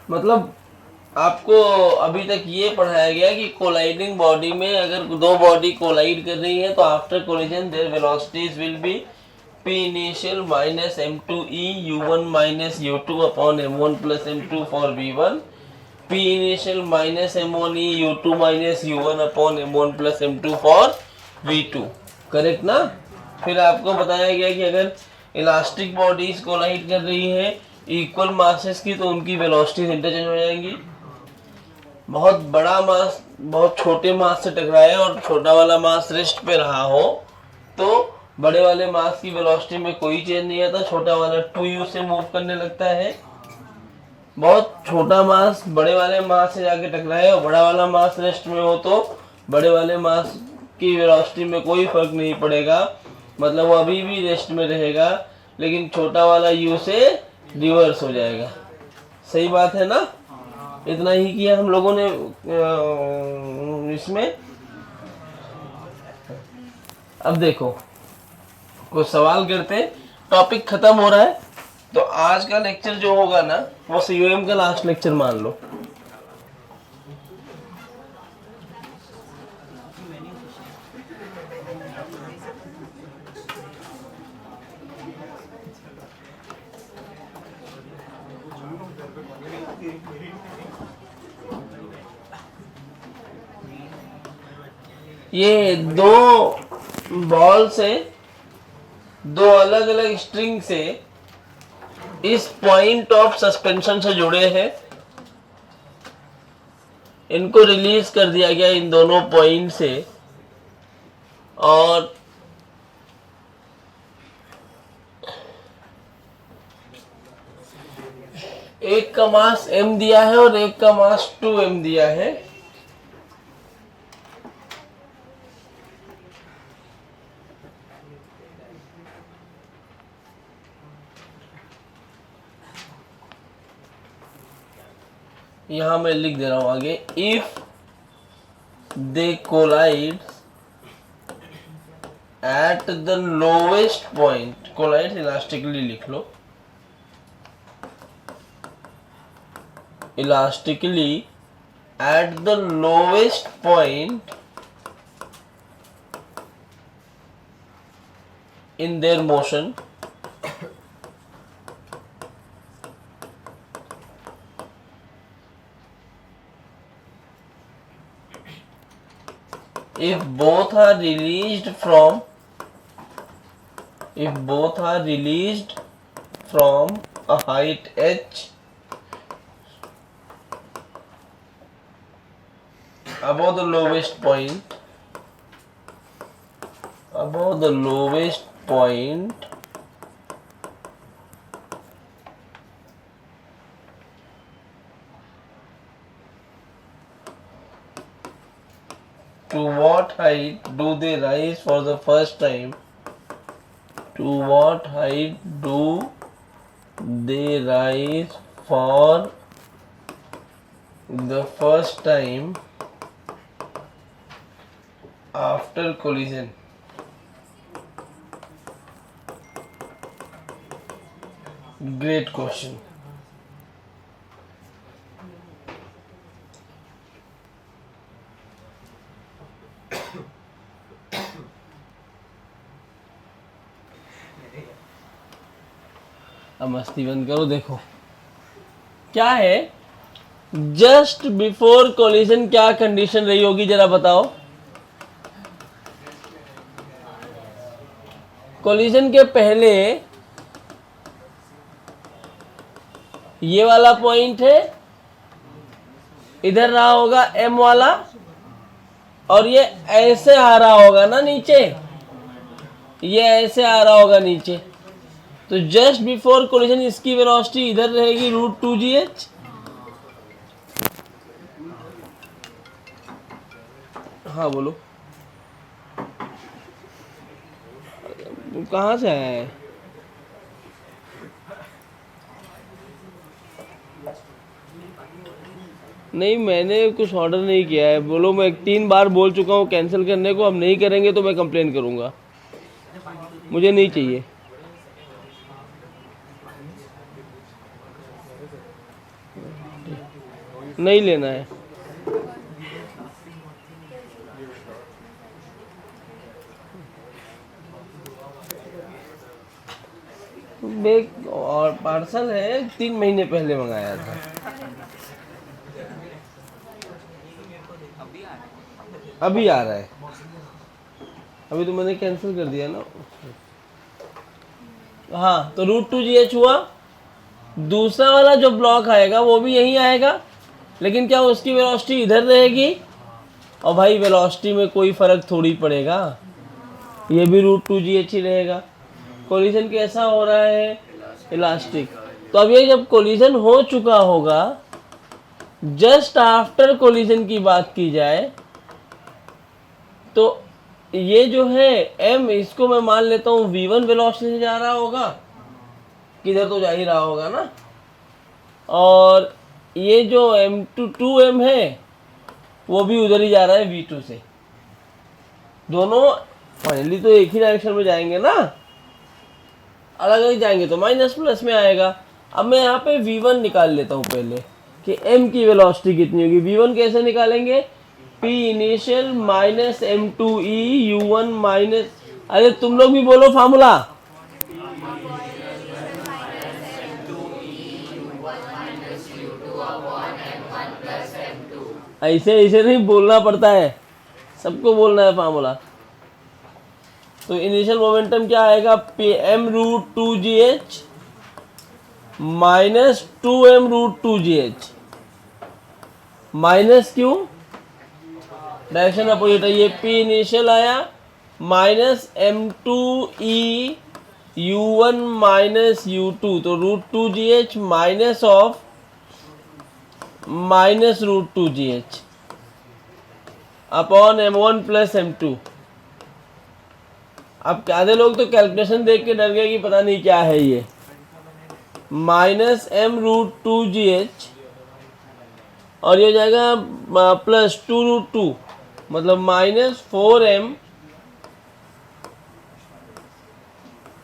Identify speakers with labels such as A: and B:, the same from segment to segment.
A: मतलब आपको अभी तक ये पढ़ाया गया कि कोलाइडिंग बॉडी में अगर दो बॉडी कोलाइड कर रही है तो after collision there velocities will be p initial minus m2e u1 minus u2 upon m1 plus m2 for v1, p initial minus m1e u2 minus u1 upon m1 plus m2 for v2। Correct ना। फिर आपको बताया गया कि अगर elastic bodies collide कर रही है इक्वल मासेस की तो उनकी वेलोसिटीज इंटरचेंज हो जाएंगी। बहुत बड़ा मास बहुत छोटे मास से टकराए और छोटा वाला मास रेस्ट पे रहा हो तो बड़े वाले मास की वेलोसिटी में कोई चेंज नहीं आता, छोटा वाला 2u से मूव करने लगता है। बहुत छोटा मास बड़े वाले मास से जाके टकराए और बड़ा वाला मास रेस्ट में हो तो बड़े वाले मास की वेलोसिटी में कोई फर्क नहीं पड़ेगा, मतलब वो अभी भी रेस्ट में रहेगा, लेकिन छोटा वाला u से रिवर्स हो जाएगा। सही बात है ना। इतना ही किया हम लोगों ने इसमें। अब देखो कुछ सवाल करते हैं, टॉपिक खत्म हो रहा है तो आज का लेक्चर जो होगा ना वो सीयूएम का लास्ट लेक्चर मान लो। ये दो बॉल से दो अलग अलग स्ट्रिंग से इस पॉइंट ऑफ सस्पेंशन से जुड़े हैं, इनको रिलीज कर दिया गया इन दोनों पॉइंट से और एक का मास m दिया है और एक का मास 2m दिया है। यहां मैं लिख दे रहा हूं आगे, if they collide at the lowest point, collide elastically लिख लो, elastically at the lowest point in their motion, if both are released from a height h above the lowest point to what height do they rise for the first time? To what height do they rise for the first time after collision? Great question. अब मस्ती बंद करो। देखो क्या है, just before collision क्या condition रही होगी जरा बताओ। कोलिजन के पहले ये वाला पॉइंट है, इधर रहा होगा m वाला और ये ऐसे आ रहा होगा ना नीचे, ये ऐसे आ रहा होगा नीचे, तो जस्ट बिफोर कोलिजन इसकी वेलोसिटी इधर रहेगी √2gh। हाँ बोलो, कहाँ से आया है? नहीं मैंने कुछ ऑर्डर नहीं किया है। बोलो, मैं 3 बार बोल चुका हूँ कैंसिल करने को, अब नहीं करेंगे तो मैं कंप्लेन करूँगा, मुझे नहीं चाहिए। नहीं लेना है। बैग और पार्सल है, 3 महीने पहले मंगाया था। अभी आ रहा है, अभी तो मैंने कैंसिल कर दिया ना। हाँ, तो √2GH हुआ। दूसरा वाला जो ब्लॉक आएगा वो भी यहीं आएगा, लेकिन क्या उसकी वेलोसिटी इधर रहेगी? और भाई वेलोसिटी में कोई फर्क थोड़ी पड़ेगा, ये भी √2GH ही रहेगा। कोलिजन कैसा हो रहा है? इलास्टिक। तो अब ये जब कोलिजन हो चुका होगा, जस्ट आफ्टर कोलिजन की बात की जाए तो ये जो है m, इसको मैं मान लेता हूँ v1 वेलोसिटी से जा रहा होगा, किधर तो जा ही रहा होगा ना। और ये जो m2m है वो भी उधर ही जा रहा है v2 से। दोनों फाइनली तो एक ही डायरेक्शन में जाएंगे ना, अलग अलग जाएंगे तो माइनस प्लस में आएगा। अब मैं यहाँ पे v1 निकाल लेता हूँ पहले कि m की वेलोसिटी कितनी होगी। v1 कैसे निकालेंगे? p initial minus m2e u1 minus, अरे तुम लोग भी बोलो फार्मूला। ऐसे ऐसे नहीं बोलना पड़ता है, सबको बोलना है फार्मूला। तो इनिशियल मोमेंटम क्या आएगा? m√2gh minus 2m√2gh। माइनस क्यों? डायरेक्शन अपोजिट है। ये p इनिशियल आया minus m2e u1 minus u2, तो √2gh minus of minus √2gh upon m1 plus m2। अब आधे लोग तो कैलकुलेशन देख के डर गए कि पता नहीं क्या है ये। माइनस m√2gh और ये हो जाएगा प्लस 2√2, मतलब minus 4m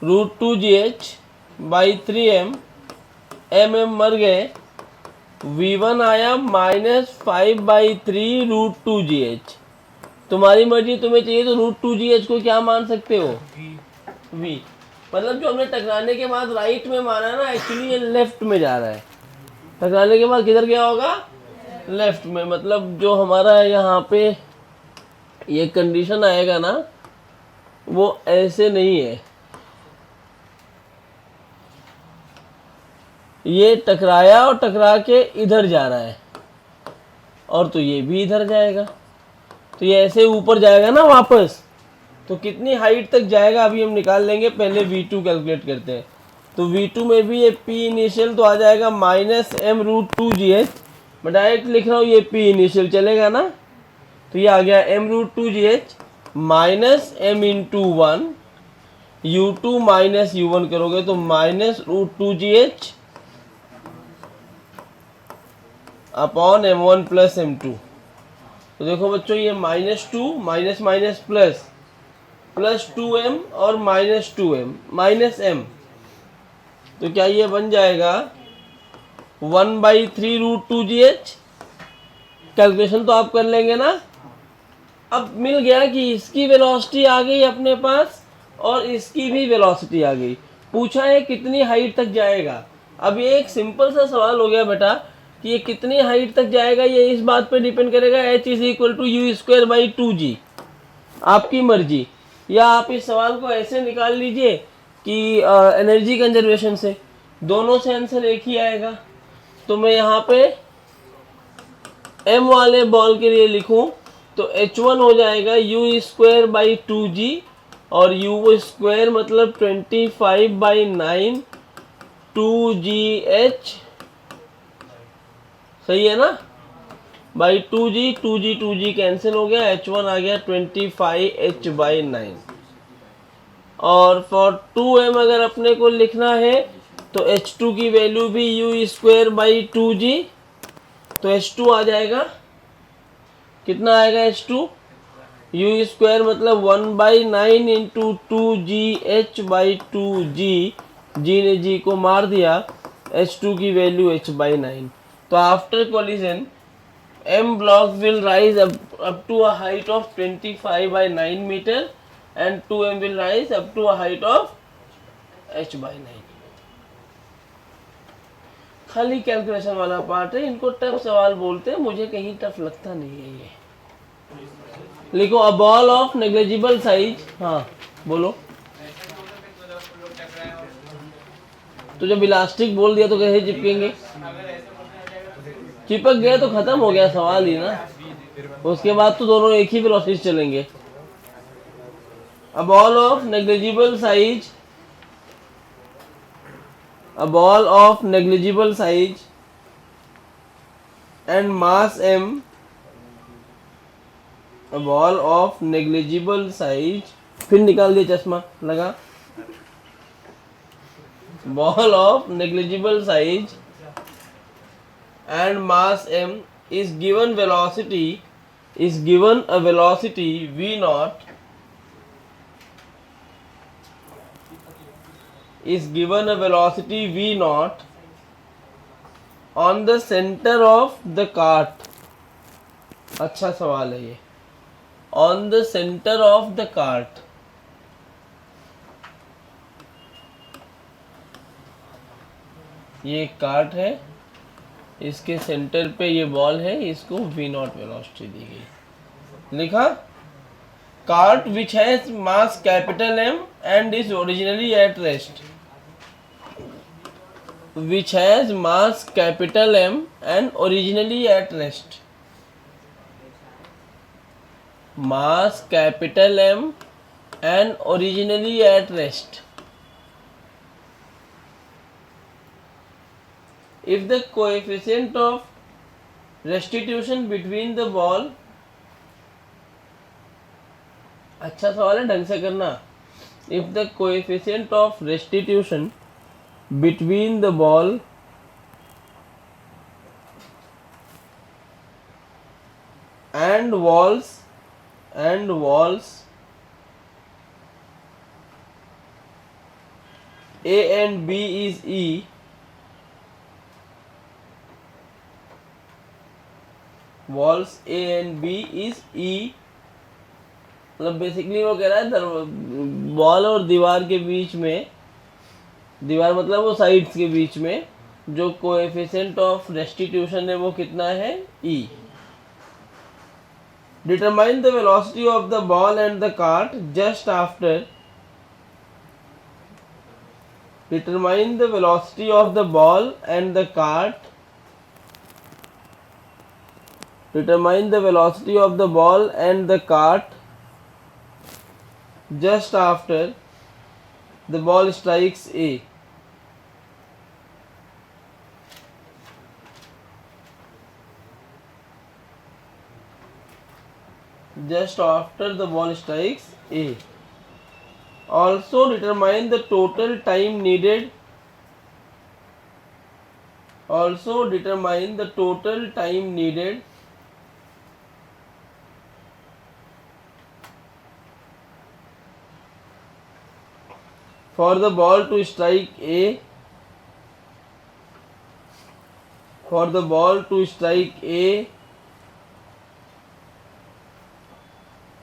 A: √2gh by 3m। m मर गए, v1 आया माइनस 5/3 √2gh। तुम्हारी मर्जी, तुम्हें चाहिए तो √2gh को क्या मान सकते हो? v। मतलब जो हमने टकराने के बाद राइट में माना ना, एक्चुअली ये लेफ्ट में जा रहा है। टकराने के बाद किधर गया होगा? लेफ्ट में। मतलब जो हमारा यहाँ पे ये कंडीशन आएगा ना, वो ऐसे नहीं है। ये टकराया और टकरा के इधर जा रहा है, और तो ये भी इधर जाएगा, तो ये ऐसे ऊपर जाएगा ना वापस। तो कितनी हाइट तक जाएगा अभी हम निकाल लेंगे, पहले v2 कैलकुलेट करते हैं। तो v2 में भी ये p इनिशियल तो आ जाएगा माइनस m√2gh। मैं डायरेक्ट लिख रहा हूँ, ये p इनिशियल चलेगा ना, तो ये आ गया m√2gh minus m into 1 u2 minus u1 करोगे तो minus √2gh upon m1 plus m2। तो देखो बच्चों, ये -2 minus minus plus plus 2m और माइनस 2m माइनस m, तो क्या ये बन जाएगा 1/3 √2gh। कैलकुलेशन तो आप कर लेंगे ना। अब मिल गया कि इसकी वेलोसिटी आ गई अपने पास और इसकी भी वेलोसिटी आ गई। पूछा है कितनी हाइट तक जाएगा। अब ये एक सिंपल सा सवाल हो गया बेटा कि ये कितनी हाइट तक जाएगा, ये इस बात पे डिपेंड करेगा h = u²/2g। आपकी मर्जी, या आप इस सवाल को ऐसे निकाल लीजिए कि एनर्जी कंजर्वेशन से, दोनों से आंसर एक ही आएगा। तो मैं यहाँ पे m वाले बॉल के लिए लिखूं तो h1 हो जाएगा u²/2g और u² मतलब 25/9 2gh, सही है ना, बाई 2g कैंसिल हो गया, h1 आ गया 25h/9। और फॉर 2m अगर अपने को लिखना है तो h2 की वैल्यू भी u²/2g, तो h2 आ जाएगा, कितना आएगा h2? u² मतलब 1/9 इंटू 2gh/2g, g ने g को मार दिया, h2 की वैल्यू h/9। तो after collision M block will rise up to a height of 25 by 9 meter and 2M will rise up to a height of H by 9. खाली calculation वाला part है, इनको टफ सवाल बोलते हैं, मुझे कहीं टफ लगता नहीं है ये। लिखो a ball of negligible size. हाँ बोलो। तो जब इलास्टिक बोल दिया तो कैसे चिपकेंगे? चिपक गया तो खत्म हो गया सवाल ही ना, उसके बाद तो दोनों एक ही वेलोसिटी चलेंगे। A ball of negligible size, a ball of negligible size and mass m, a ball of negligible size, फिर निकाल दिया चश्मा लगा, ball of negligible size and mass m is given a velocity v naught, is given a velocity v naught on the center of the cart. अच्छा सवाल है ये। on the center of the cart, ये cart है, इसके centre पे ये ball है, इसको v naught वेलोसिटी दी गई। लिखा cart which has mass capital M and is originally at rest, which has mass capital M and originally at rest, mass capital M and originally at rest. If the coefficient of restitution between the ball, अच्छा सवाल है, ढंग से करना। If the coefficient of restitution between the ball and walls A and B is E, walls A and B is E, मतलब basically वो कह रहा है बॉल और दीवार के बीच में, दीवार मतलब वो साइड्स के बीच में जो कोएफिशिएंट ऑफ रेस्टिट्यूशन है वो कितना है? E. Determine the velocity of the ball and the cart just after, determine the velocity of the ball and the cart, determine the velocity of the ball and the cart just after the ball strikes A. Just after the ball strikes A. Also determine the total time needed. Also determine the total time needed for the ball to strike A, for the ball to strike A,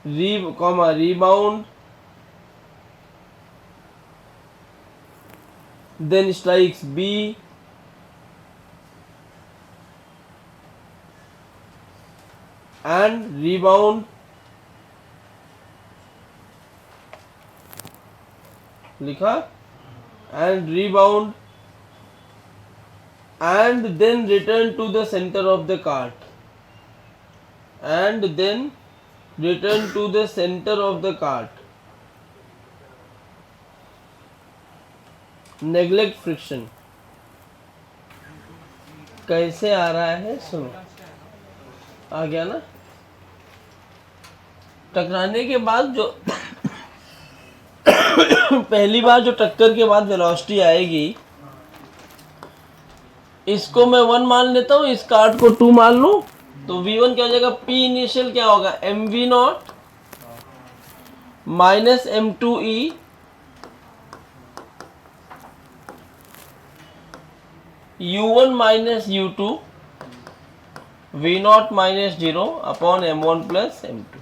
A: rebound, then strikes B, and rebound, लिखा, and rebound and then return to the center of the cart, and then return to the center of the cart. neglect friction कैसे आ रहा है सुनो, आ गया ना? टकराने के बाद जो पहली बार जो टक्कर के बाद वेलोसिटी आएगी, इसको मैं 1 मान लेता हूँ, इस कार्ट को 2 मान लूँ, तो V1 क्या हो जाएगा? P इनिशियल क्या होगा? mv not minus m2e u1 minus u2 V0 minus 0 upon M1 plus M2।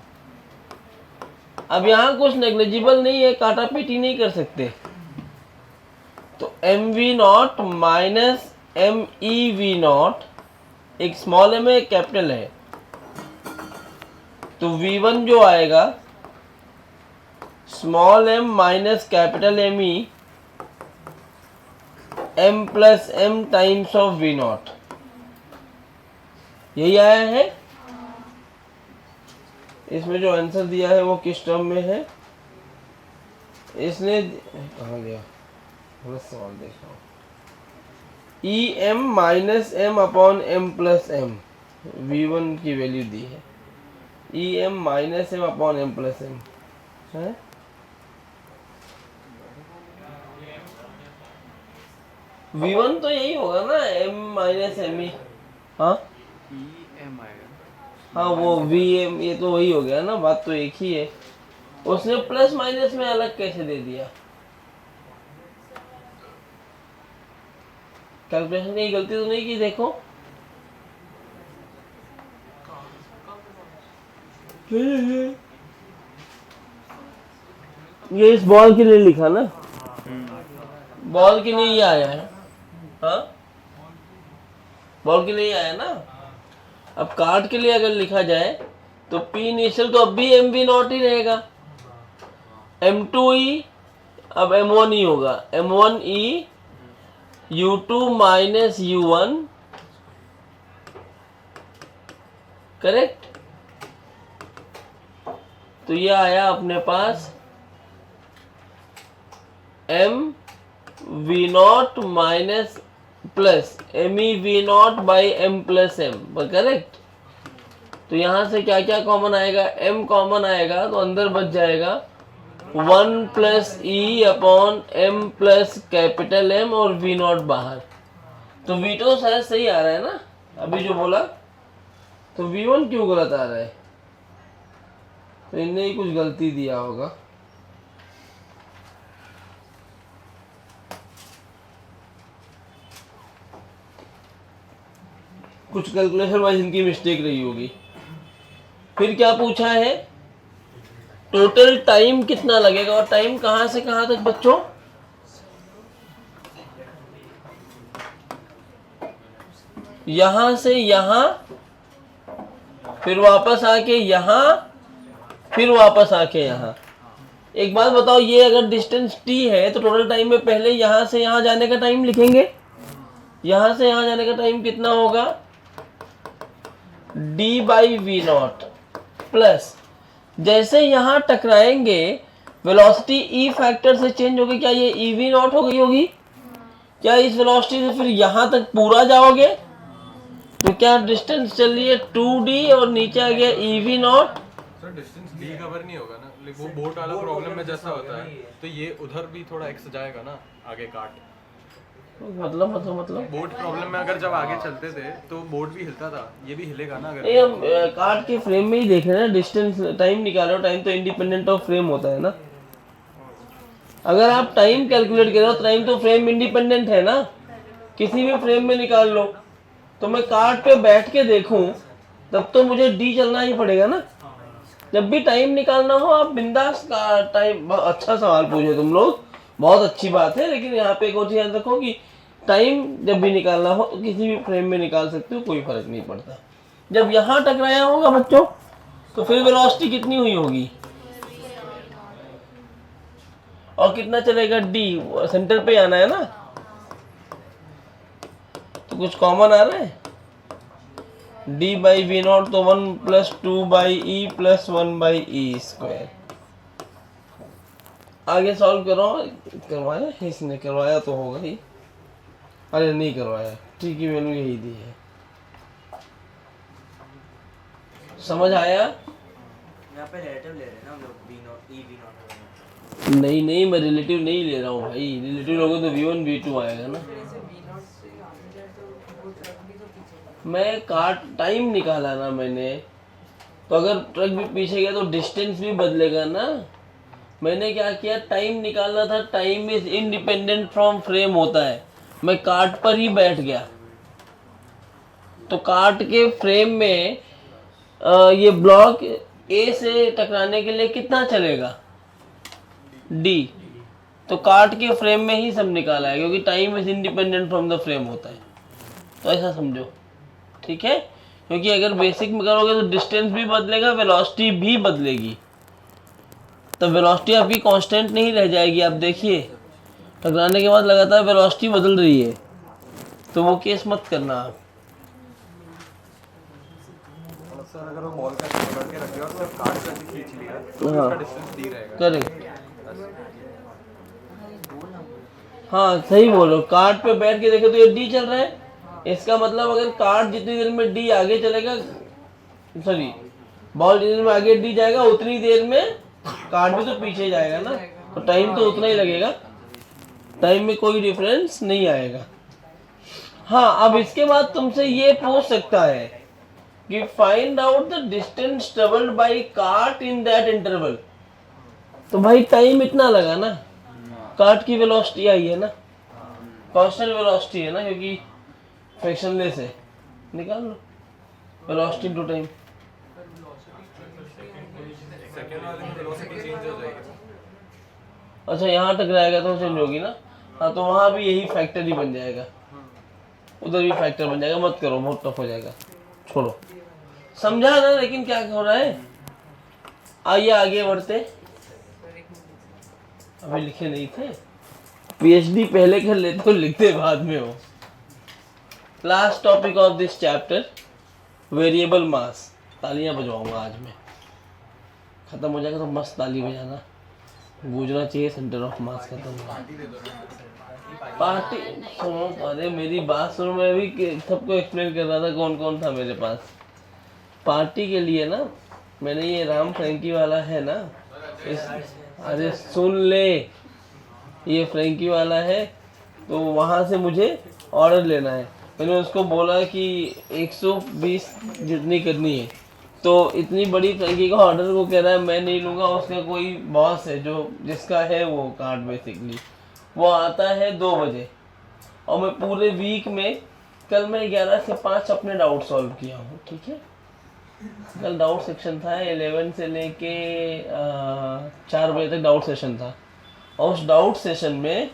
A: अब यहाँ कुछ नेग्लिजिबल नहीं है, काटा पीटी नहीं कर सकते, तो MV0 माइनस MEV0, एक स्मॉल m है एक कैपिटल है, तो V1 जो आएगा small m minus capital ME M plus M times of V0, यही आया है। इसमें जो आंसर दिया है वो किस टर्म में है, इसने कहाँ गया, थोड़ा सवाल देखा हूँ। EM minus M upon M plus M, V1 की वैल्यू दी है, EM minus M upon M plus M है। V1 तो यही होगा ना, M माइनस ME। हाँ हाँ वो VM, ये तो वही हो गया ना, बात तो एक ही है। उसने प्लस माइनस में अलग कैसे दे दिया, कैलकुलेशन की गलती तो नहीं की, देखो ये इस बॉल के लिए लिखा ना, बॉल के लिए ये आया है। हाँ बॉल के लिए आया ना। अब कार्ड के लिए अगर लिखा जाए तो P इनिशियल तो अब भी MV0 ही रहेगा, M2E अब M1E होगा, M1E U2 minus U1, correct. तो ये आया अपने पास MV0 minus plus MEV0 by M plus M, correct. तो यहां से क्या क्या कॉमन आएगा, M कॉमन आएगा तो अंदर बच जाएगा 1 plus E upon M plus capital M और V0 बाहर। तो V2 शायद सही आ रहा है ना अभी जो बोला, तो V1 क्यों गलत आ रहा है, तो इनने ही कुछ गलती दिया होगा। कुछ कैलकुलेशन वाइज इनकी मिस्टेक रही होगी। फिर क्या पूछा है, टोटल टाइम कितना लगेगा, और टाइम कहां से कहां तक बच्चों, यहां से यहां, फिर वापस आके यहां, फिर वापस आके यहां। एक बात बताओ, ये अगर डिस्टेंस t है तो टोटल टाइम में पहले यहां से यहां जाने का टाइम लिखेंगे, यहां से यहां जाने का टाइम कितना होगा, d बाई V0 प्लस जैसे यहां टकराएंगे वेलोसिटी E फैक्टर से चेंज होगी, क्या ये EV0 हो गई होगी, क्या इस वेलोसिटी से फिर यहां तक पूरा जाओगे, तो क्या डिस्टेंस चल रही है 2d और नीचे आ गया EV0।
B: Sir distance d cover नहीं होगा ना, वो बोट वाला प्रॉब्लम में जैसा होता है, तो ये उधर भी थोड़ा x जाएगा ना आगे काट,
A: मतलब
B: बोट प्रॉब्लम में अगर जब आगे चलते थे तो बोट भी हिलता था, ये भी हिलेगा ना अगर
A: ये हम कार्ड के फ्रेम में ही देख रहे हैं ना, डिस्टेंस टाइम निकाल रहे हो, टाइम तो इंडिपेंडेंट ऑफ फ्रेम होता है ना। अगर आप टाइम कैलकुलेट कर रहे हो तो टाइम तो फ्रेम इंडिपेंडेंट है ना, किसी भी फ्रेम में निकाल लो। तो मैं कार्ड पे बैठ के देखूं तब तो मुझे डी चलना ही पड़ेगा ना। जब भी टाइम निकालना हो आप बिंदास का टाइम, अच्छा सवाल पूछे तुम लोग, बहुत अच्छी बात है। लेकिन यहाँ पे एक और चीज याद रखो कि टाइम जब भी निकालना हो तो किसी भी फ्रेम में निकाल सकते हो, कोई फर्क नहीं पड़ता। जब यहाँ टकराया होगा बच्चों तो फिर वेलोसिटी कितनी हुई होगी और कितना चलेगा, डी सेंटर पे आना है ना, तो कुछ कॉमन आ रहा है, d बाई V0 तो 1 plus 2 by E plus 1 by E square. आगे सॉल्व करो, करवाया इसने, करवाया तो होगा ही, अरे नहीं करवाया, ठीक है मैंने यही दी है। समझ आया,
C: यहाँ पे रिलेटिव ले रहे हैं ना हम लोग, V0 EV0।
A: नहीं मैं रिलेटिव नहीं ले रहा हूँ भाई, रिलेटिव लोगे तो V1 V2 आएगा ना। मैं काट टाइम निकाला ना मैंने, तो अगर ट्रक भी पीछे गया तो डिस्टेंस भी बदलेगा ना। मैंने क्या किया, टाइम निकालना था, time is independent from frame होता है, मैं कार्ट पर ही बैठ गया। तो कार्ट के फ्रेम में ये ब्लॉक ए से टकराने के लिए कितना चलेगा, डी। तो कार्ट के फ्रेम में ही सब निकाला है, क्योंकि time is independent from the frame होता है, तो ऐसा समझो, ठीक है। क्योंकि अगर बेसिक में करोगे तो डिस्टेंस भी बदलेगा, वेलोसिटी भी बदलेगी, तो वेलोसिटी आपकी कांस्टेंट नहीं रह जाएगी। आप देखिए टकराने के बाद लगातार वेलोसिटी बदल रही है, तो वो केस मत करना आप।
B: सर अगर वो बॉल का पकड़ के रख दिया और सिर्फ कार्ड से भी खींच लिया तो
A: हाँ।
B: उसका डिस्टेंस डी रहेगा।
A: करेक्ट, हाँ सही बोलो। कार्ड पे बैठ के देखे तो ये डी चल रहा है, इसका मतलब अगर कार्ड जितनी देर में डी आगे चलेगा, सॉरी बॉल जितनी देर में आगे डी जाएगा उतनी देर में कार्ड भी तो पीछे जाएगा ना, तो टाइम तो उतना ही लगेगा, टाइम में कोई डिफरेंस नहीं आएगा। हाँ, अब इसके बाद तुमसे ये पूछ सकता है कि find out the distance travelled by cart in that interval. तो भाई टाइम इतना लगा ना, कार्ट की वेलोसिटी आई है ना, कांस्टेंट वेलोसिटी है ना, क्योंकि फ्रैक्शनलेस है, निकाल लो वेलोसिटी इनटू टाइम।
B: सेकंड वाले में वेलोसिटी चेंज हो जाएगी।
A: अच्छा यहाँ टकराएगा तो चेंज होगी ना, हाँ तो वहाँ भी यही फैक्टर ही बन जाएगा, उधर भी फैक्टर बन जाएगा, मत करो बहुत टफ हो जाएगा, छोड़ो। समझा ना, लेकिन क्या हो रहा है, आइए आगे बढ़ते। अभी लिखे नहीं थे, पीएचडी पहले कर लेते हो, लिखते बाद में हो। Last topic of this chapter, variable mass. तालियां बजवाऊंगा आज मैं, खत्म हो जाएगा तो मस्त ताली बजाना, गूंजना चाहिए सेंटर ऑफ मास खत्म हो। पार्टी सुनो, अरे मेरी बात सुनो, मैं भी सबको एक्सप्लेन कर रहा था कौन कौन था मेरे पास। पार्टी के लिए ना मैंने ये राम फ्रैंकी वाला है ना, अरे सुन ले, ये फ्रैंकी वाला है, तो वहाँ से मुझे ऑर्डर लेना है। मैंने उसको बोला कि 120 जितनी करनी है, तो इतनी बड़ी फ्रैंकी का ऑर्डर वो कह रहा है मैं नहीं लूँगा, उसका कोई बॉस है जो जिसका है वो कार्ड बेसिकली, वो आता है 2 बजे, और मैं पूरे वीक में कल मैं 11 से 5 अपने डाउट सॉल्व किया हूँ, ठीक है। कल डाउट सेक्शन था, 11 से लेके 4 बजे तक डाउट सेशन था, और उस डाउट सेशन में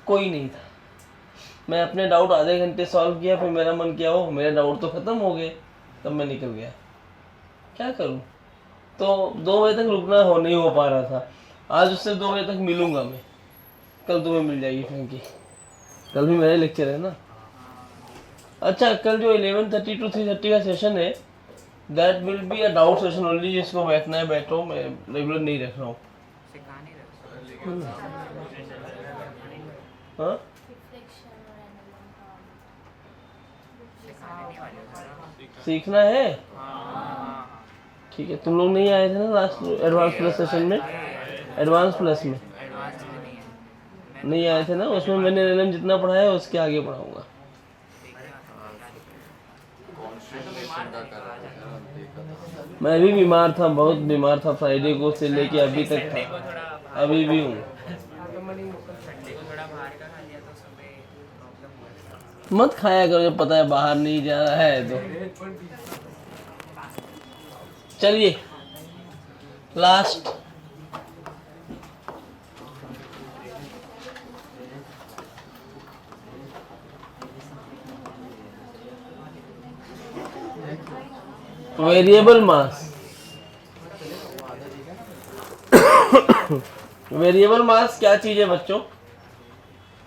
A: कोई नहीं था। मैं अपने डाउट आधे घंटे सॉल्व किया, फिर मेरा मन किया हो मेरे डाउट तो ख़त्म हो गए, तब मैं निकल गया। क्या करूं, तो 2 बजे तक रुकना नहीं हो पा रहा था। आज उससे 2 बजे तक मिलूंगा मैं, कल तुम्हें मिल जाएगी फ्रैंकी, कल भी मेरे लेक्चर है ना। अच्छा, कल जो 11:30 to 3:30 का सेशन है, that will be a doubt session only, जिसको बैठना है बैठो, मैं रेगुलर नहीं रख रहा हूँ। हाँ सीखना है, ठीक है। तुम लोग नहीं आए थे ना लास्ट एडवांस प्लस सेशन में, एडवांस प्लस में नहीं आए थे ना, उसमें मैंने एलएम जितना पढ़ाया उसके आगे पढ़ाऊंगा। मैं भी बीमार था, बहुत बीमार था, फ्राइडे को से लेके अभी तक था, अभी भी हूँ। मत खाया करो जब पता है बाहर नहीं जा रहा है तो। चलिए लास्ट, वेरिएबल मास। वेरिएबल मास क्या चीज है बच्चों?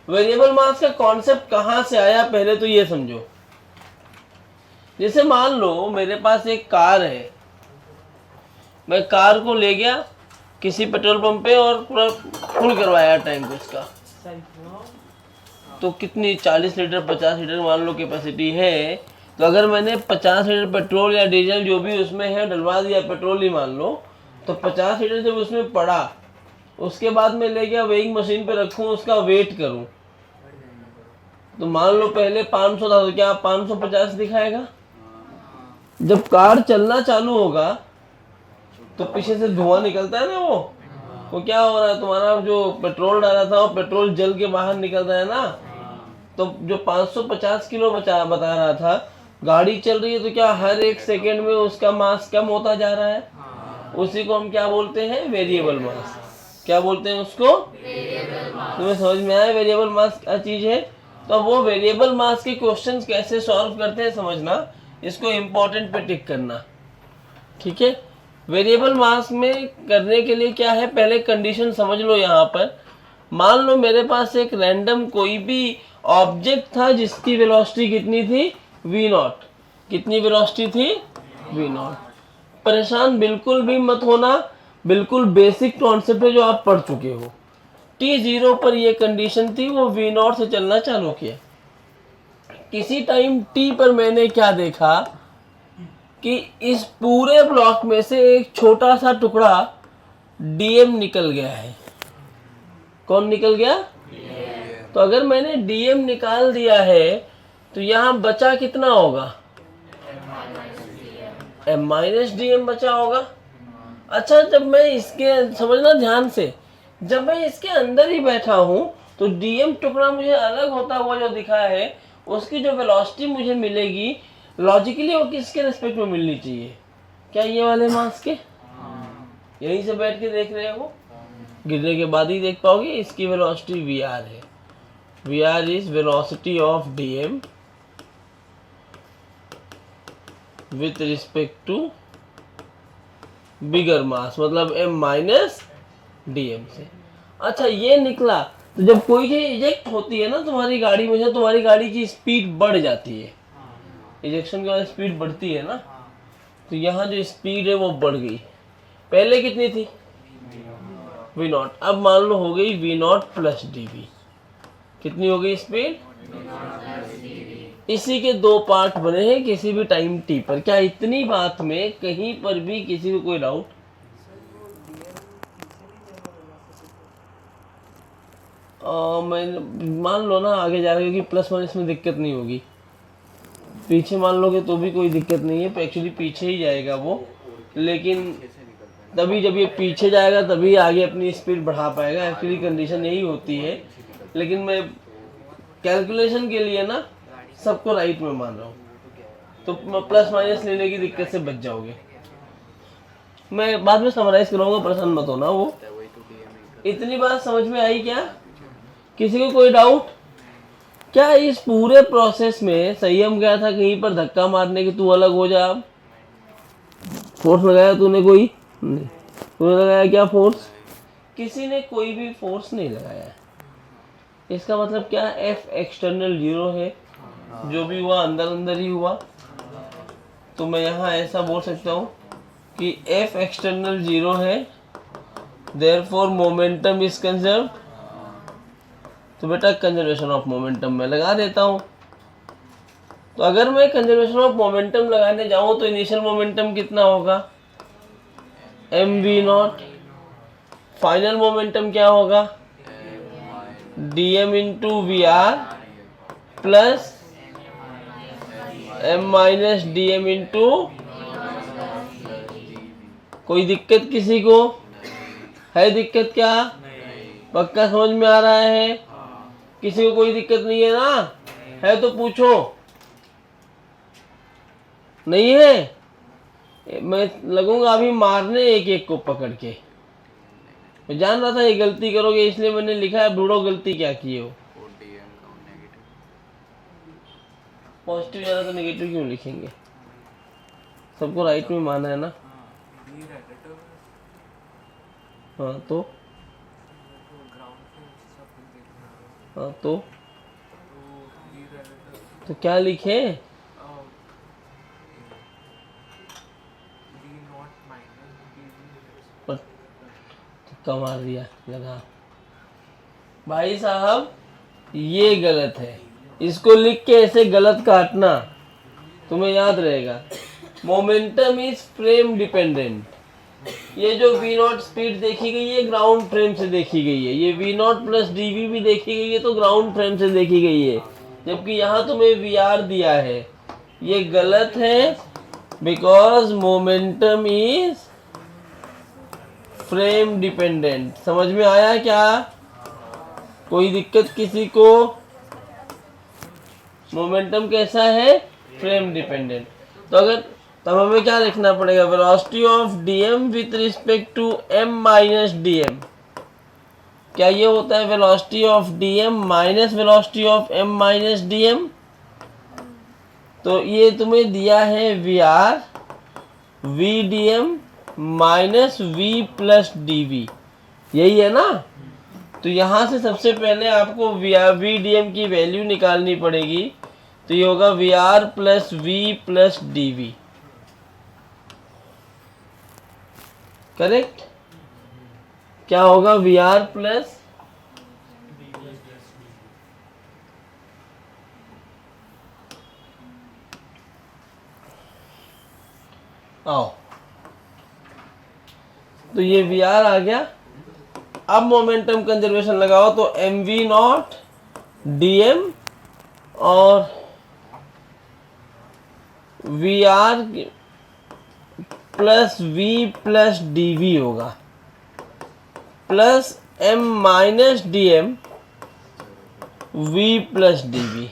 A: वेरिएबल मास का कॉन्सेप्ट कहाँ से आया, पहले तो ये समझो। जैसे मान लो मेरे पास एक कार है, मैं कार को ले गया किसी पेट्रोल पंप पे और पूरा फुल करवाया टैंक उसका, तो कितनी 40 लीटर 50 लीटर मान लो कैपेसिटी है, तो अगर मैंने 50 लीटर पेट्रोल या डीजल जो भी उसमें है डलवा दिया, पेट्रोल ही मान लो, तो 50 लीटर जब उसमें पड़ा, उसके बाद मैं ले गया वेइंग मशीन पे रखूँ, उसका वेट करूँ, तो मान लो पहले 500 था, तो क्या 550 दिखाएगा? जब कार चलना चालू होगा तो पीछे से धुआं निकलता है ना, वो क्या हो रहा है, तुम्हारा जो पेट्रोल डाला था वो पेट्रोल जल के बाहर निकल रहा है ना, तो जो 550 किलो बता रहा था गाड़ी चल रही है तो क्या हर एक सेकंड में उसका मास कम होता जा रहा है, उसी को हम क्या बोलते हैं, वेरिएबल मास। क्या बोलते हैं उसको, तुम्हें समझ में आया वेरिएबल मास क्या चीज है। तो वो वेरिएबल मास के क्वेश्चंस कैसे सॉल्व करते हैं समझना, इसको इम्पोर्टेंट पे टिक करना, ठीक है। वेरिएबल मास में करने के लिए क्या है, पहले कंडीशन समझ लो। यहाँ पर मान लो मेरे पास एक रैंडम कोई भी ऑब्जेक्ट था जिसकी वेलोसिटी कितनी थी, v0। कितनी वेलोसिटी थी, v0। परेशान बिल्कुल भी मत होना, बिल्कुल बेसिक कॉन्सेप्ट है जो आप पढ़ चुके हो। t0 पर ये कंडीशन थी, वो v0 से चलना चालू किया। किसी टाइम t पर मैंने क्या देखा कि इस पूरे ब्लॉक में से एक छोटा सा टुकड़ा dm निकल गया है। कौन निकल गया, तो अगर मैंने dm निकाल दिया है तो यहाँ बचा कितना होगा, m माइनस dm बचा होगा। अच्छा, जब मैं इसके, समझना ध्यान से, जब मैं इसके अंदर ही बैठा हूँ तो dm टुकड़ा मुझे अलग होता हुआ जो दिखा है, उसकी जो वेलोसिटी मुझे मिलेगी लॉजिकली वो किसके रेस्पेक्ट में मिलनी चाहिए, क्या ये वाले मास के। यहीं से बैठ के देख रहे हो, गिरने के बाद ही देख पाओगे। इसकी वेलोसिटी vr है, vr is velocity of dm with respect to bigger mass, मतलब m माइनस dm से। अच्छा, ये निकला तो जब कोई चीज इजेक्ट होती है ना तुम्हारी गाड़ी में से, तुम्हारी गाड़ी की स्पीड बढ़ जाती है, इजेक्शन के बाद स्पीड बढ़ती है ना, तो यहाँ जो स्पीड है वो बढ़ गई। पहले कितनी थी, v0। अब मान लो हो गई v0 प्लस dv। कितनी हो गई स्पीड, इसी के दो पार्ट बने हैं किसी भी टाइम t पर। क्या इतनी बात में कहीं पर भी किसी को कोई डाउट, मैं मान लो ना आगे जा रहे हो कि प्लस माइनस में दिक्कत नहीं होगी, पीछे मान लोगे तो भी कोई दिक्कत नहीं है, एक्चुअली पीछे ही जाएगा वो, लेकिन तभी जब ये पीछे जाएगा तभी आगे अपनी स्पीड बढ़ा पाएगा। एक्चुअली कंडीशन यही होती है, लेकिन मैं कैलकुलेशन के लिए ना सबको राइट में मान रहा हूँ, तो प्लस माइनस लेने की दिक्कत से बच जाओगे। मैं बाद में समराइज करूँगा, परेशान मत होना। वो इतनी बात समझ में आई क्या, किसी को कोई डाउट। क्या इस पूरे प्रोसेस में संयम गया था कहीं पर धक्का मारने की, तू अलग हो जा। फोर्स लगाया तूने कोई नहीं, तूने लगाया क्या फोर्स, किसी ने कोई भी फोर्स नहीं लगाया। इसका मतलब क्या, एफ एक्सटर्नल 0 है, जो भी हुआ अंदर अंदर ही हुआ। तो मैं यहाँ ऐसा बोल सकता हूँ कि एफ एक्सटर्नल 0 है, देयरफॉर मोमेंटम इज कंजर्व्ड। तो बेटा कंजर्वेशन ऑफ मोमेंटम में लगा देता हूँ। तो अगर मैं कंजर्वेशन ऑफ मोमेंटम लगाने जाऊँ तो इनिशियल मोमेंटम कितना होगा, mv0। फाइनल मोमेंटम क्या होगा, dm into v are plus m minus dm into. कोई दिक्कत किसी को है, दिक्कत क्या, पक्का समझ में आ रहा है, किसी को कोई दिक्कत नहीं है ना, है तो पूछो। नहीं है, मैं लगूंगा अभी मारने एक एक को पकड़ के। मैं जान रहा था ये गलती करोगे, इसलिए मैंने लिखा है ढूंढो गलती क्या की हो। पॉजिटिव ज्यादा तो नेगेटिव क्यों लिखेंगे, सबको राइट में माना है ना। हाँ तो तो क्या लिखे, कमाल दिया लगा। भाई साहब ये गलत है, इसको लिख के ऐसे गलत काटना, तुम्हें याद रहेगा। Momentum is frame dependent. ये जो v0 स्पीड देखी गई है ग्राउंड फ्रेम से देखी गई है, ये v0 प्लस dv भी देखी गई है तो ग्राउंड फ्रेम से देखी गई है, जबकि यहाँ तुम्हें vr दिया है। ये गलत है, because momentum is frame dependent. समझ में आया क्या, कोई दिक्कत किसी को, मोमेंटम कैसा है, फ्रेम डिपेंडेंट। तो अगर तब हमें क्या लिखना पड़ेगा, velocity of dm with respect to m minus dm. क्या ये होता है velocity of dm minus velocity of m minus dm? तो ये तुम्हें दिया है v r v d m minus v plus D v, यही है ना। तो यहाँ से सबसे पहले आपको वी डी एम की वैल्यू निकालनी पड़ेगी। तो ये होगा v are plus we plus D v, correct. क्या होगा, वी आर प्लस आओ, तो ये वी आर आ गया। अब मोमेंटम कंजर्वेशन लगाओ, तो M we not D M और V are plus we plus D V होगा, plus M minus D M V plus D V.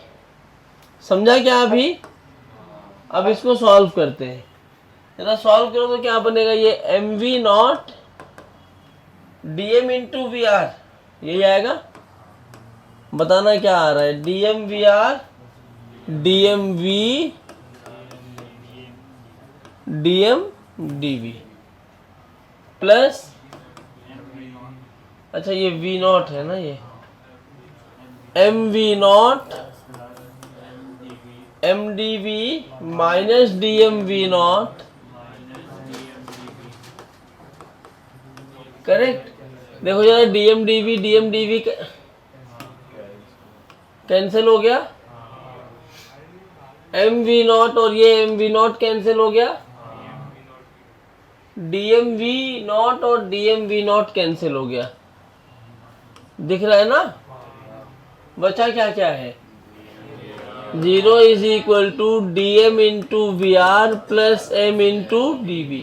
A: समझा क्या अभी? अब इसको सॉल्व करते हैं। जरा सॉल्व करो तो क्या बनेगा, ये m we not D m into v r, यही आएगा। बताना क्या आ रहा है, d M v r d M v d m d v plus, अच्छा ये वी नॉट है ना, ये m we not m d v minus D M we not, correct. देखो जरा d m d v cancel हो गया, M we not और ये एम वी नॉट कैंसिल हो गया, डी एम वी नॉट और d M we not cancel हो गया, दिख रहा है ना। बचा क्या क्या है, 0 is equal to d m into v are plus m into d v.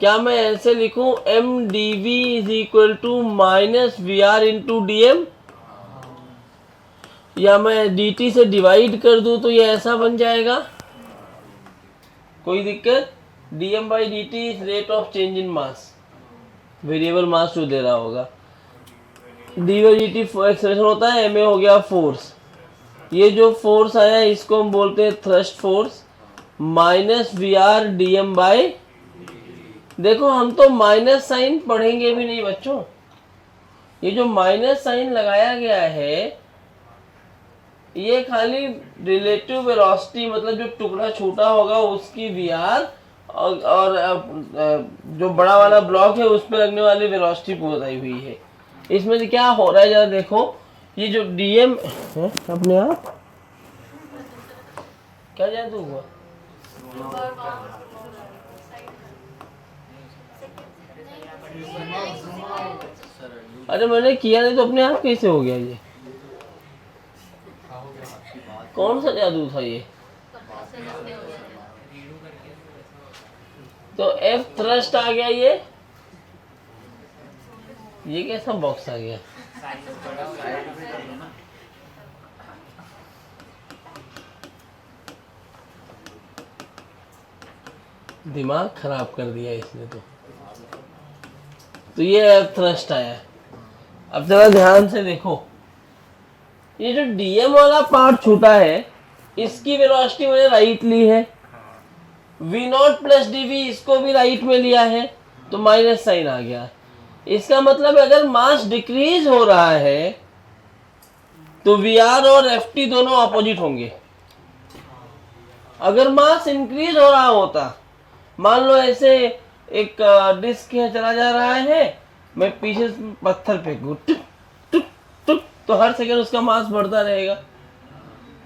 A: क्या मैं ऐसे लिखूं, m d v is equal to minus v r into d m, या मैं डी टी से डिवाइड कर दूं तो ये ऐसा बन जाएगा, कोई दिक्कत। D M by D T is rate of change in mass, variable mass जो दे रहा होगा। D by D T expression होता है, एम ए हो गया फोर्स, ये जो फोर्स आया इसको हम बोलते हैं thrust force, minus v r d M by, देखो हम तो माइनस साइन पढ़ेंगे भी नहीं बच्चों, ये जो माइनस साइन लगाया गया है ये खाली रिलेटिव वेलोसिटी, मतलब जो टुकड़ा छोटा होगा उसकी वी आर और जो बड़ा वाला ब्लॉक है उस पर लगने वाली वेलोसिटी बताई हुई है। इसमें क्या हो रहा है जरा देखो, ये जो डीएम है अपने आप क्या जादू हुआ, अरे मैंने किया नहीं तो अपने आप कैसे हो गया ये, कौन सा जादू था ये। तो एफ थ्रस्ट आ गया, ये कैसा बॉक्स आ गया, दिमाग खराब कर दिया इसने तो ये एफ थ्रस्ट आया। अब जरा ध्यान से देखो, ये जो डीएम वाला पार्ट छूटा है इसकी वेलोसिटी मैंने राइट ली है, v not plus D v इसको भी राइट में लिया है, तो माइनस साइन आ गया। इसका मतलब अगर मास डिक्रीज हो रहा है तो वी आर और एफ टी दोनों अपोजिट होंगे। अगर मास इंक्रीज हो रहा होता, मान लो ऐसे एक डिस्क है चला जा रहा है, मैं पीछे पत्थर फेंकूं टुक टुक टुक, तो हर सेकंड उसका मास बढ़ता रहेगा,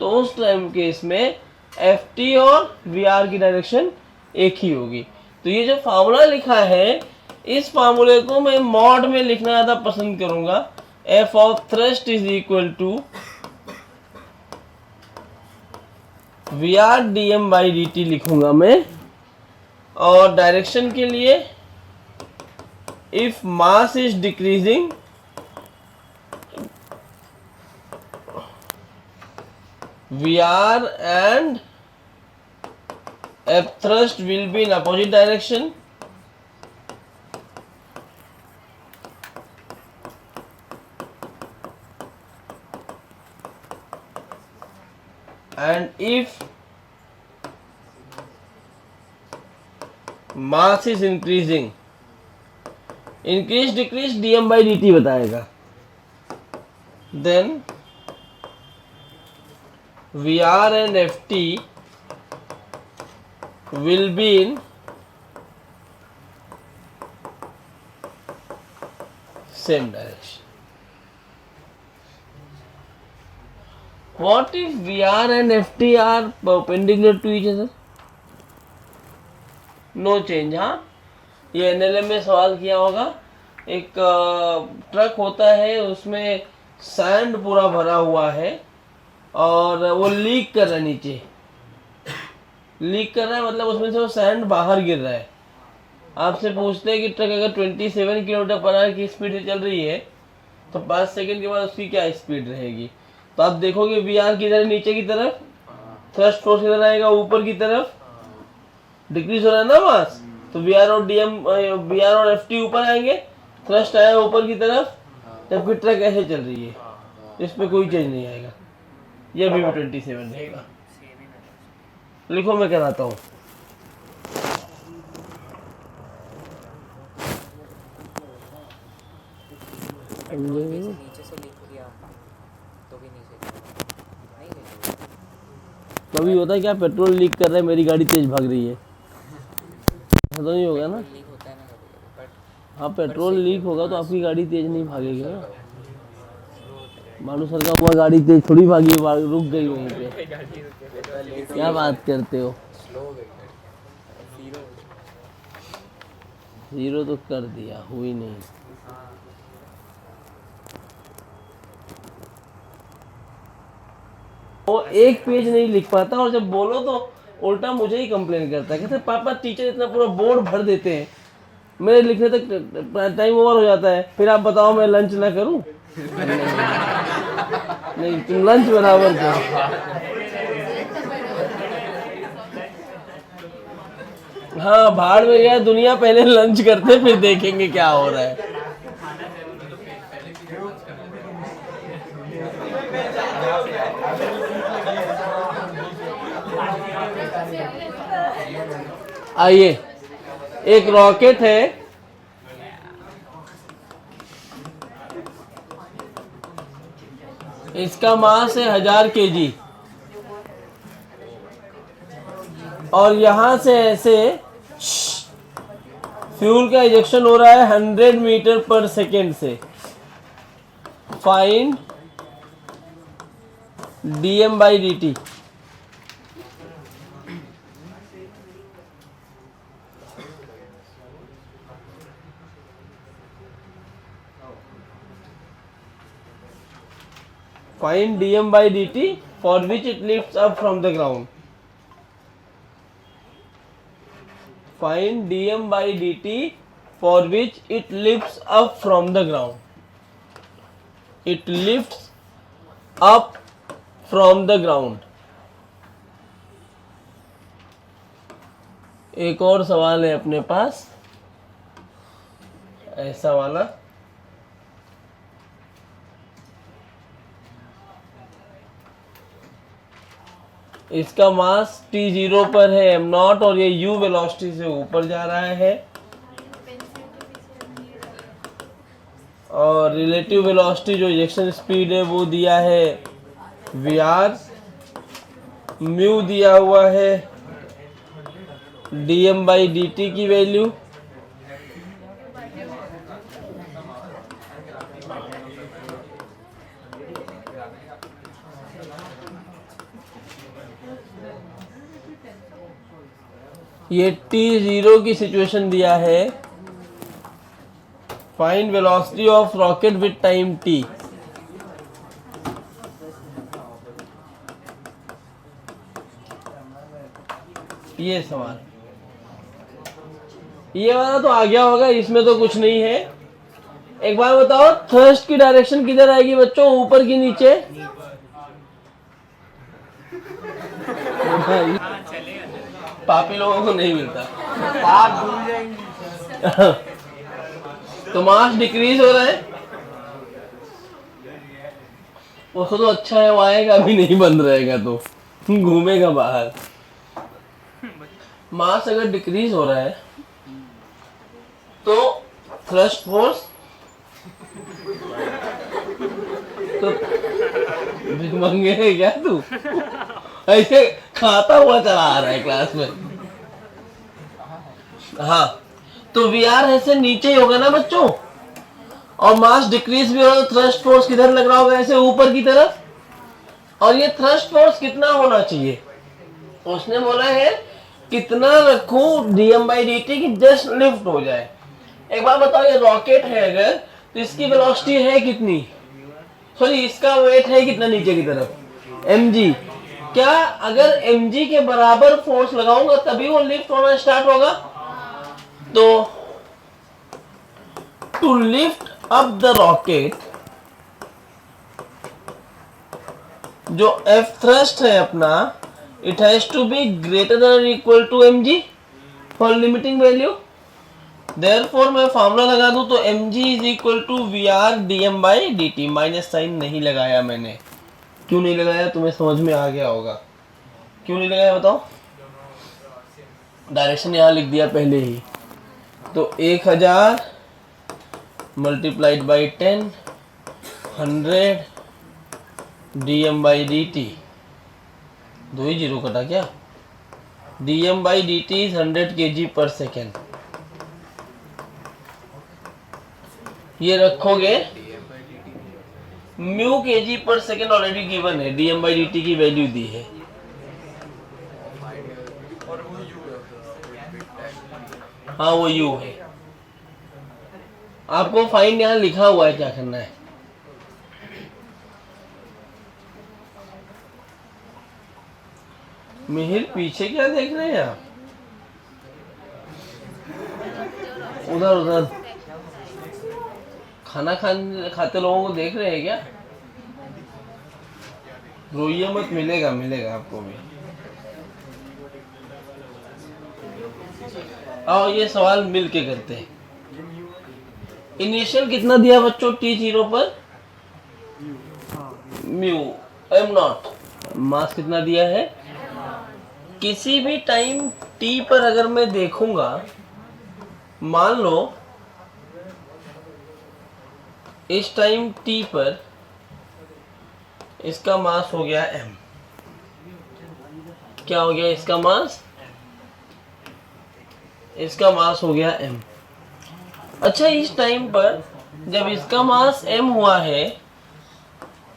A: तो उस टाइम के इसमें एफ टी और वी आर की डायरेक्शन एक ही होगी। तो ये जो फार्मूला लिखा है इस फार्मूले को मैं मॉड में लिखना ज़्यादा पसंद करूंगा, f of thrust is equal to v r d M by D t लिखूंगा मैं, और डायरेक्शन के लिए if mass is decreasing v r and F thrust will be in opposite direction. And if mass is increasing, increase decrease dm by dt बताएगा, then Vr and Ft will be in same direction. What if Vr and Ft are perpendicular to each other? No change. हाँ, ये NLM में सवाल किया होगा. एक truck होता है, उसमें सैंड पूरा भरा हुआ है और वो लीक कर रहा है, नीचे लीक कर रहा है, मतलब उसमें से वो सैंड बाहर गिर रहा है. आपसे पूछते हैं कि ट्रक अगर 27 किलोमीटर पर आवर की स्पीड से चल रही है तो 5 सेकंड के बाद उसकी क्या स्पीड रहेगी. तो आप देखोगे वी आर किधर है, नीचे की तरफ, थ्रस्ट फोर्स किधर आएगा, ऊपर की तरफ. डिक्रीज हो रहा है ना मास, तो वी आर और एफ टी ऊपर आएंगे, थ्रस्ट आया ऊपर की तरफ, जबकि ट्रक ऐसे चल रही है, इसमें कोई चेंज नहीं आएगा. ये भी 27 रहेगा. लिखो, मैं कराता हूँ.
D: नीचे से लीक किया तो भी नीचे नहीं लीक.
A: कभी होता है क्या, पेट्रोल लीक कर रहा है, मेरी गाड़ी तेज भाग रही है, ऐसा तो नहीं होगा ना.
D: लीक होता है ना कभी, बट
A: हाँ, पेट्रोल लीक होगा तो आपकी गाड़ी तेज नहीं भागेगी ना. मानो सर का हुआ गाड़ी तेज थोड़ी भागी, रुक गई वहीं पे. क्या बात करते हो.
D: स्लो हो गई जीरो.
A: जीरो तो कर दिया, हुई नहीं. वो एक पेज नहीं लिख पाता और जब बोलो तो उल्टा मुझे ही कंप्लेन करता है. कहते पापा टीचर इतना पूरा बोर्ड भर देते हैं, मेरे लिखने तक टाइम ओवर हो जाता है, फिर आप बताओ मैं लंच ना करूं. नहीं, तुम लंच बराबर करो. हाँ, भाड़ में गया दुनिया, पहले लंच करते फिर देखेंगे क्या हो रहा है. आइए, एक रॉकेट है, इसका मास है 1000 kg और यहां से ऐसे फ्यूल का इंजेक्शन हो रहा है 100 मीटर पर सेकेंड से. Find dm by dt. Find dm by dt for which it lifts up from the ground. Find dm by dt for which it lifts up from the ground. It lifts up from the ground. एक और सवाल है अपने पास, ऐसा वाला. इसका मास t0 पर है m0 और ये u वेलोसिटी से ऊपर जा रहा है और रिलेटिव वेलोसिटी जो इजेक्शन स्पीड है वो दिया है vr, म्यू दिया हुआ है, dm by dt की वैल्यू ये t0 की सिचुएशन दिया है. Find velocity of rocket with time t. ये सवाल, ये वाला तो आ गया होगा, इसमें तो कुछ नहीं है. एक बार बताओ, थ्रस्ट की डायरेक्शन किधर आएगी बच्चों, ऊपर की नीचे? पापी लोगों को नहीं मिलता।
C: आप भूल जाएंगे।
A: तो मास डिक्रीज हो रहा है, उसको तो अच्छा है, वो आएगा भी नहीं, बंद रहेगा तो घूमेगा बाहर। मास अगर डिक्रीज हो रहा है तो थ्रस्ट फोर्स, तो भिखमंगे है क्या तू? ऐसे खाता हुआ चला आ रहा है क्लास में। हाँ, तो वी आर ऐसे नीचे ही होगा ना बच्चों, और मास डिक्रीज भी हो तो थ्रस्ट फोर्स किधर लग रहा होगा? ऐसे ऊपर की तरफ। और ये थ्रस्ट फोर्स कितना होना चाहिए? उसने बोला है कितना रखूं dm/dt की जस्ट लिफ्ट हो जाए। एक बार बताओ, ये रॉकेट है अगर, तो इसकी वेलोसिटी है कितनी? सॉरी, इसका वेट है कितना नीचे की तरफ? mg। क्या अगर mg के बराबर फोर्स लगाऊंगा तभी वो लिफ्ट होना स्टार्ट होगा? तो to lift up the rocket, जो F थ्रस्ट है अपना, it has to be greater than equal to mg for limiting value. Therefore मैं फार्मूला लगा दूं तो mg is equal to vr dm/dt। Minus sign नहीं लगाया मैंने। क्यों नहीं लगाया? तुम्हें समझ में आ गया होगा क्यों नहीं लगाया, बताओ। डायरेक्शन यहाँ लिख दिया पहले ही। तो 1000 multiplied by 10, 100 dm/dt। 2 he zero कटा क्या? dm/dt is 100 kg/s। ये रखोगे, म्यू kg/s ऑलरेडी गिवन है, dm/dt की वैल्यू दी है। हाँ, वो u है। आपको फाइंड यहाँ लिखा हुआ है, क्या करना है? मिहिर पीछे क्या देख रहे हैं आप? उधर उधर खाना खाते लोगों को देख रहे हैं क्या? रोइए मत, मिलेगा मिलेगा आपको भी। आओ ये सवाल मिल के करते हैं। इनिशियल कितना दिया बच्चों t0 पर? Mu m0। मास कितना दिया है? किसी भी टाइम t पर अगर मैं देखूंगा, मान लो इस टाइम t पर इसका मास हो गया m। क्या हो गया इसका मास? इसका मास हो गया m। अच्छा, इस टाइम पर जब इसका मास m हुआ है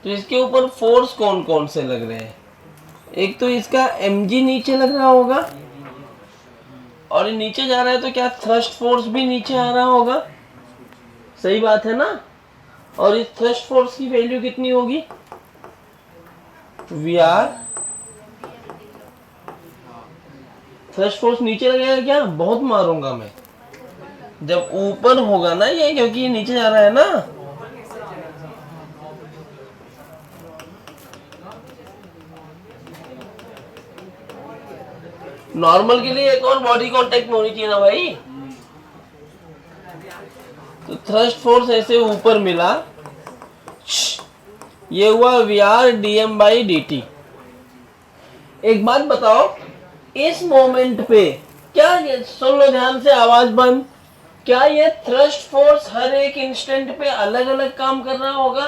A: तो इसके ऊपर फोर्स कौन कौन से लग रहे हैं? एक तो इसका mg नीचे लग रहा होगा, और ये नीचे जा रहा है तो क्या थ्रस्ट फोर्स भी नीचे आ रहा होगा? सही बात है ना? और इस थ्रस्ट फोर्स की वैल्यू कितनी होगी? Vr। थ्रस्ट फोर्स नीचे लगेगा क्या? बहुत मारूंगा मैं। जब ऊपर होगा ना ये, क्योंकि ये नीचे जा रहा है ना। नॉर्मल के लिए एक और बॉडी कांटेक्ट में होनी चाहिए ना भाई। तो थ्रस्ट फोर्स ऐसे ऊपर मिला, ये हुआ Vr dm/dt। एक बात बताओ, इस मोमेंट पे क्या, ये सुन लो ध्यान से, आवाज बंद, क्या ये थ्रस्ट फोर्स हर एक इंस्टेंट पे अलग अलग काम कर रहा होगा?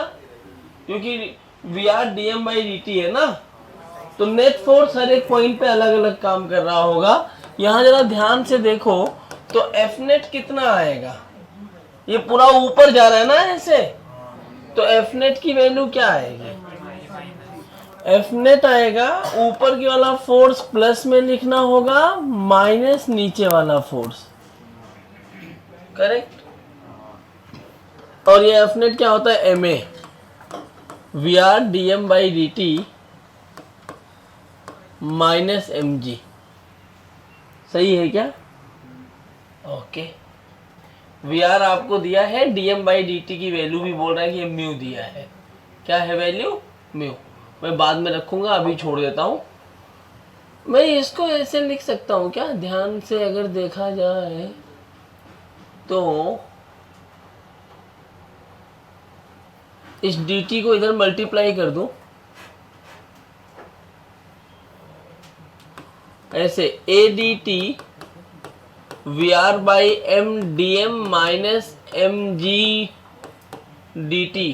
A: क्योंकि Vr dm/dt है ना, तो नेट फोर्स हर एक पॉइंट पे अलग अलग काम कर रहा होगा। यहाँ जरा ध्यान से देखो तो F नेट कितना आएगा? ये पूरा ऊपर जा रहा है ना ऐसे, तो F नेट की वैल्यू क्या आएगी? F नेट आएगा, ऊपर की वाला फोर्स प्लस में लिखना होगा, माइनस नीचे वाला फोर्स। करेक्ट। और ये F नेट क्या होता है? ma। Vr dm/dt minus mg। सही है क्या? ओके। Vr आपको दिया है, dm/dt की वैल्यू भी बोल रहा है कि ये म्यू दिया है। क्या है वैल्यू? म्यू। मैं बाद में रखूंगा, अभी छोड़ देता हूं। मैं इसको ऐसे लिख सकता हूँ क्या, ध्यान से अगर देखा जाए तो इस dt को इधर मल्टीप्लाई कर दूं ऐसे, a dt vr by m dm minus mg dt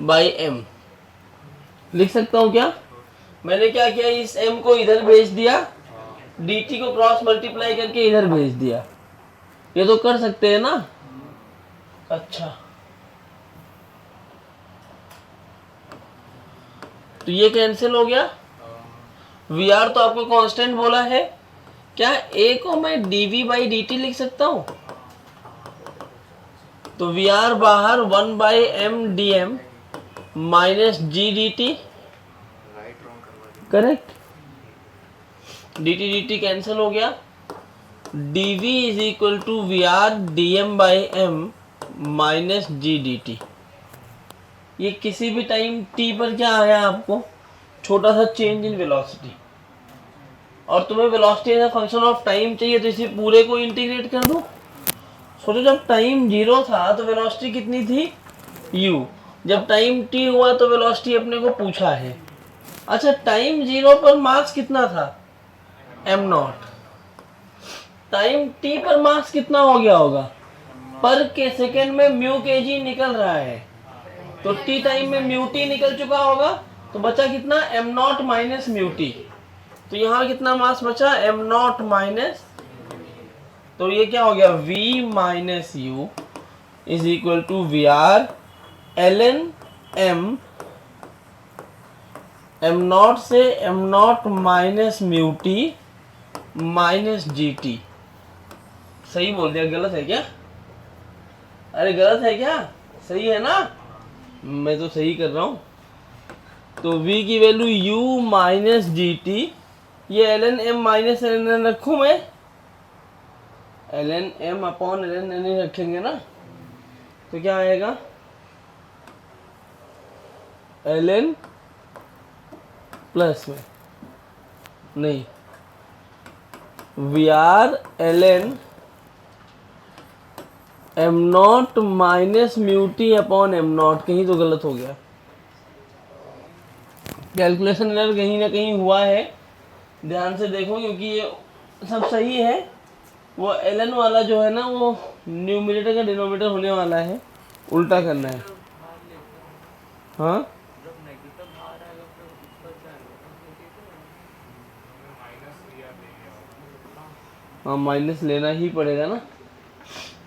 A: by m लिख सकता हूँ क्या। मैंने क्या किया, इस m को इधर भेज दिया, dt को क्रॉस मल्टीप्लाई करके इधर भेज दिया। ये तो कर सकते हैं ना। अच्छा, तो ये कैंसिल हो गया। VR तो आपको कांस्टेंट बोला है, क्या A को मैं dv बाई dt लिख सकता हूं। तो VR बाहर 1 by m dm minus g dt, correct. dt dt cancel हो गया। dv is equal to VR dm by m minus g dt। ये किसी भी टाइम t पर क्या आया आपको, छोटा सा चेंज इन वेलोसिटी, और तुम्हें velocity as a function of time चाहिए, तो इसे पूरे को इंटीग्रेट कर दो। सोचो जब टाइम 0 था तो वेलोसिटी कितनी थी u, जब टाइम t हुआ तो वेलोसिटी अपने को पूछा है। अच्छा, टाइम 0 पर मास कितना था m0, टाइम t पर मास कितना हो गया होगा, पर के सेकेंड में म्यू kg निकल रहा है, तो t टाइम में म्यू t निकल चुका होगा, तो बचा कितना m0 माइनस म्यू t। तो यहाँ कितना मास बचा m0 माइनस, तो ये क्या हो गया v minus u is equal to VR ln m, m0 से m0 minus mu t minus gt। सही बोल दिया, गलत है क्या? अरे गलत है क्या, सही है ना, मैं तो सही कर रहा हूं। तो v की वैल्यू u माइनस gt, ये ln m minus ln n रखूं मैं, ln m upon ln n रखेंगे ना, तो क्या आएगा ln प्लस में नहीं VR ln m0 minus mu T upon m0, कहीं तो गलत हो गया, कैलकुलेशन एरर कहीं ना कहीं हुआ है, ध्यान से देखो, क्योंकि ये सब सही है। वो ln वाला जो है ना, वो न्यूमरेटर का डिनोमिनेटर होने वाला है, उल्टा करना है। हाँ हाँ, माइनस लेना ही पड़ेगा ना,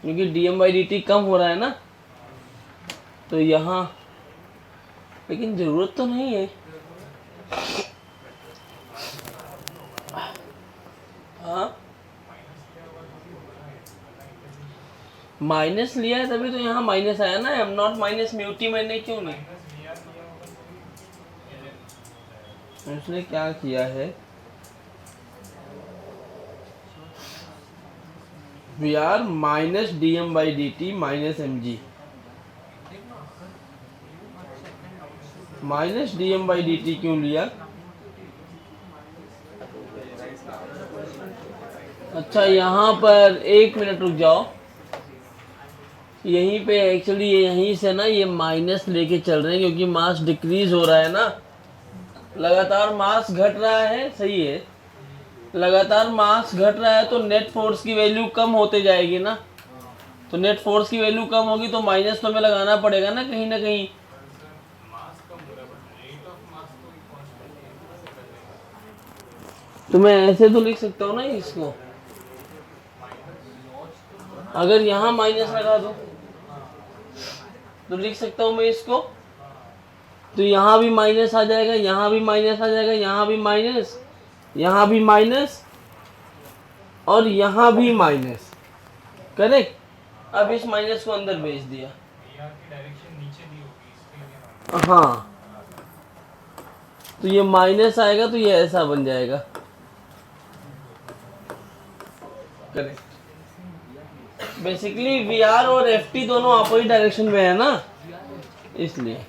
A: क्योंकि dm बाई dt कम हो रहा है ना, तो यहाँ, लेकिन जरूरत तो नहीं है। हाँ, माइनस लिया है तभी तो यहाँ माइनस आया ना, m0 माइनस म्यू टी मैंने क्यों नहीं, उसने क्या किया है, VR minus dm by dt minus mg, minus dm by dt क्यों लिया। अच्छा, यहाँ पर एक मिनट रुक जाओ, यहीं पे एक्चुअली यहीं से ना ये माइनस लेके चल रहे हैं, क्योंकि मास डिक्रीज हो रहा है ना, लगातार मास घट रहा है, सही है, लगातार मास घट रहा है, तो नेट फोर्स की वैल्यू कम होते जाएगी ना, तो नेट फोर्स की वैल्यू कम होगी तो माइनस तो हमें लगाना पड़ेगा ना कहीं ना कहीं। तो मैं ऐसे तो लिख सकता हूँ ना इसको, अगर यहाँ माइनस लगा दो तो लिख सकता हूँ मैं इसको, तो यहाँ भी माइनस आ जाएगा, यहाँ भी माइनस आ जाएगा, यहाँ भी माइनस, यहाँ भी माइनस, और यहाँ भी माइनस, करेक्ट। अब इस माइनस को अंदर भेज दिया, हाँ, तो ये माइनस आएगा तो ये ऐसा बन जाएगा, करेक्ट। बेसिकली VR और FT दोनों अपोजिट डायरेक्शन में है ना, इसलिए।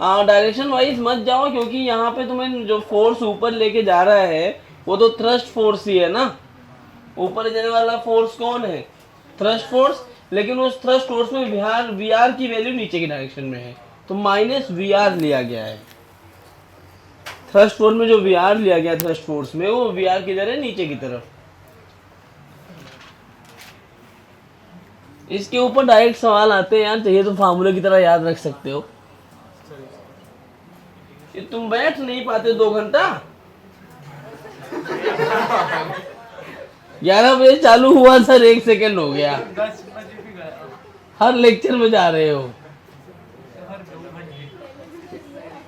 A: डायरेक्शन वाइज मत जाओ, क्योंकि यहाँ पे तुम्हें जो फोर्स ऊपर लेके जा रहा है वो तो थ्रस्ट फोर्स ही है ना। ऊपर जाने वाला फोर्स कौन है? Thrust force. लेकिन उस थ्रस्ट फोर्स में वी आर की वैल्यू नीचे की डायरेक्शन में है, तो माइनस वी आर लिया गया है। थ्रस्ट फोर्स में जो वी आर लिया गया थ्रस्ट फोर्स में, वो वी आर किधर है? नीचे की तरफ। इसके ऊपर डायरेक्ट सवाल आते हैं यार, चाहिए तो फार्मूले की तरह याद रख सकते हो। ये तुम बैठ नहीं पाते 2 घंटा? 11 बजे चालू हुआ सर, 1 सेकंड हो गया।
C: 10 बजे भी गया।
A: हर लेक्चर में जा रहे हो?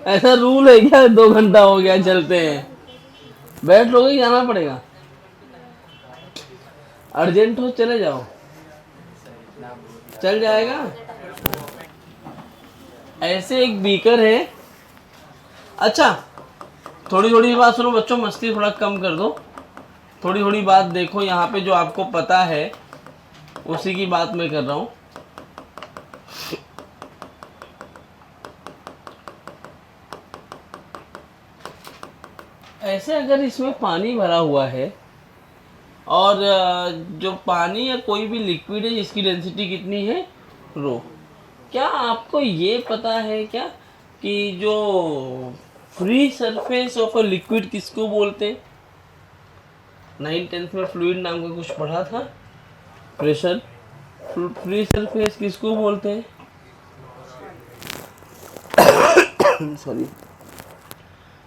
A: ऐसा रूल है क्या? 2 घंटा हो गया, चलते हैं। बैठ लोगे, जाना पड़ेगा। अर्जेंट हो चले जाओ, चल जाएगा। ऐसे एक बीकर है। अच्छा, थोड़ी थोड़ी बात सुनो बच्चों, मस्ती थोड़ा कम कर दो। थोड़ी थोड़ी बात देखो, यहाँ पे जो आपको पता है उसी की बात मैं कर रहा हूँ। ऐसे अगर इसमें पानी भरा हुआ है और जो पानी या कोई भी लिक्विड है जिसकी डेंसिटी कितनी है? रो। क्या आपको ये पता है क्या कि जो free surface of a liquid किसको बोलते हैं? 9th-10th में फ्लूइड नाम का कुछ पढ़ा था, प्रेशर। फ्री सरफेस किसको बोलते हैं? सॉरी।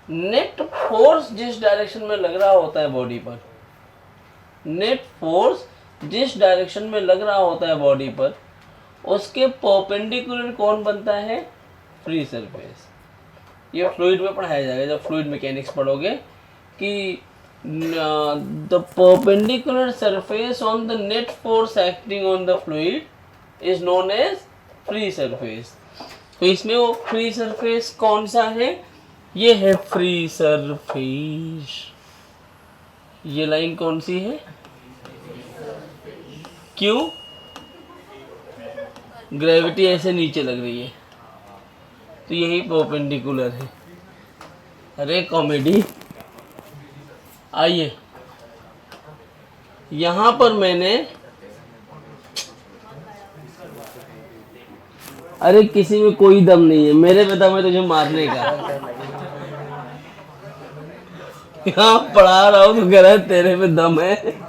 A: नेट फोर्स जिस डायरेक्शन में लग रहा होता है बॉडी पर, नेट फोर्स जिस डायरेक्शन में लग रहा होता है बॉडी पर, उसके परपेंडिकुलर कौन बनता है? Free surface. ये फ्लूइड में पढ़ाया जाएगा जब फ्लूइड मैकेनिक्स पढ़ोगे कि the perpendicular surface on the net force acting on the fluid is known as free surface. तो इसमें वो फ्री सरफेस कौन सा है? ये है फ्री सरफेस। ये लाइन कौन सी है? क्यों? ग्रेविटी ऐसे नीचे लग रही है, तो यही परपेंडिकुलर है। अरे कॉमेडी। आइए, यहां पर मैंने, अरे किसी में कोई दम नहीं है, मेरे पे दम है तुझे मारने का। यहाँ पढ़ा रहा हूँ तो कह रहा है तेरे पे दम है।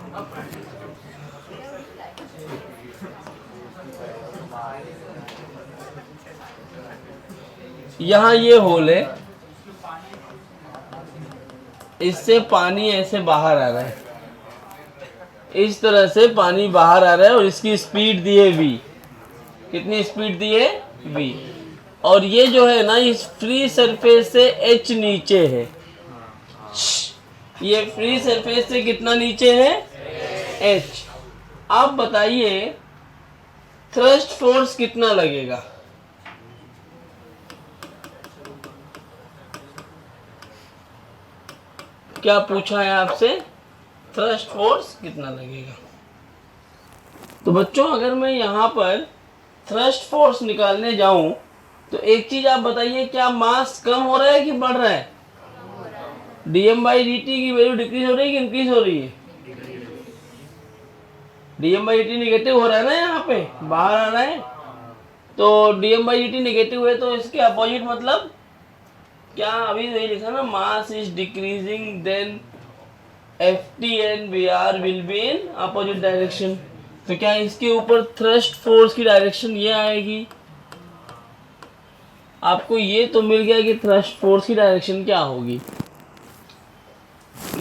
A: यहाँ ये होल है, इससे पानी ऐसे बाहर आ रहा है, इस तरह से पानी बाहर आ रहा है और इसकी स्पीड दी है v। कितनी स्पीड दी है? v। और ये जो है ना, इस फ्री सरफेस से h नीचे है। ये फ्री सरफेस से कितना नीचे है? h। आप बताइए थ्रस्ट फोर्स कितना लगेगा? क्या पूछा है आपसे? थ्रस्ट फोर्स कितना लगेगा? तो बच्चों, अगर मैं यहाँ पर थ्रस्ट फोर्स निकालने जाऊं तो एक चीज आप बताइए, क्या मास कम हो रहा है कि बढ़ रहा है? dm/dt की वैल्यू डिक्रीज हो रही है कि इंक्रीज हो रही है? dm/dt निगेटिव हो रहा है ना, यहाँ पे बाहर आ रहा है। तो dm/dt निगेटिव है तो इसके अपोजिट मतलब क्या? अभी वही लिखा ना, mass is decreasing then ft and vr will be in opposite direction. तो क्या इसके ऊपर थ्रस्ट फोर्स की डायरेक्शन ये आएगी? आपको ये तो मिल गया कि थ्रस्ट फोर्स की डायरेक्शन क्या होगी।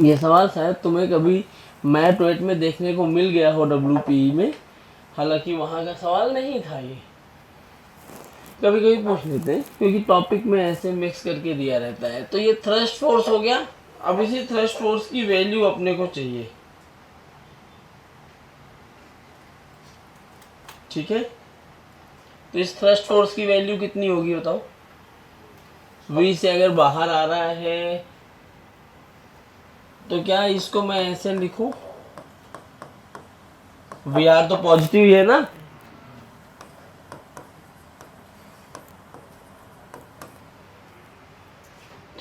A: ये सवाल शायद तुम्हें कभी मैथ वेट में देखने को मिल गया हो WPE में, हालांकि वहाँ का सवाल नहीं था। ये कभी कभी पूछ लेते हैं क्योंकि टॉपिक में ऐसे मिक्स करके दिया रहता है। तो ये थ्रस्ट फोर्स हो गया। अब इसी थ्रस्ट फोर्स की वैल्यू अपने को चाहिए, ठीक है? तो इस थ्रस्ट फोर्स की वैल्यू कितनी होगी बताओ? v से अगर बाहर आ रहा है तो क्या इसको मैं ऐसे लिखूं? vr तो पॉजिटिव ही है ना,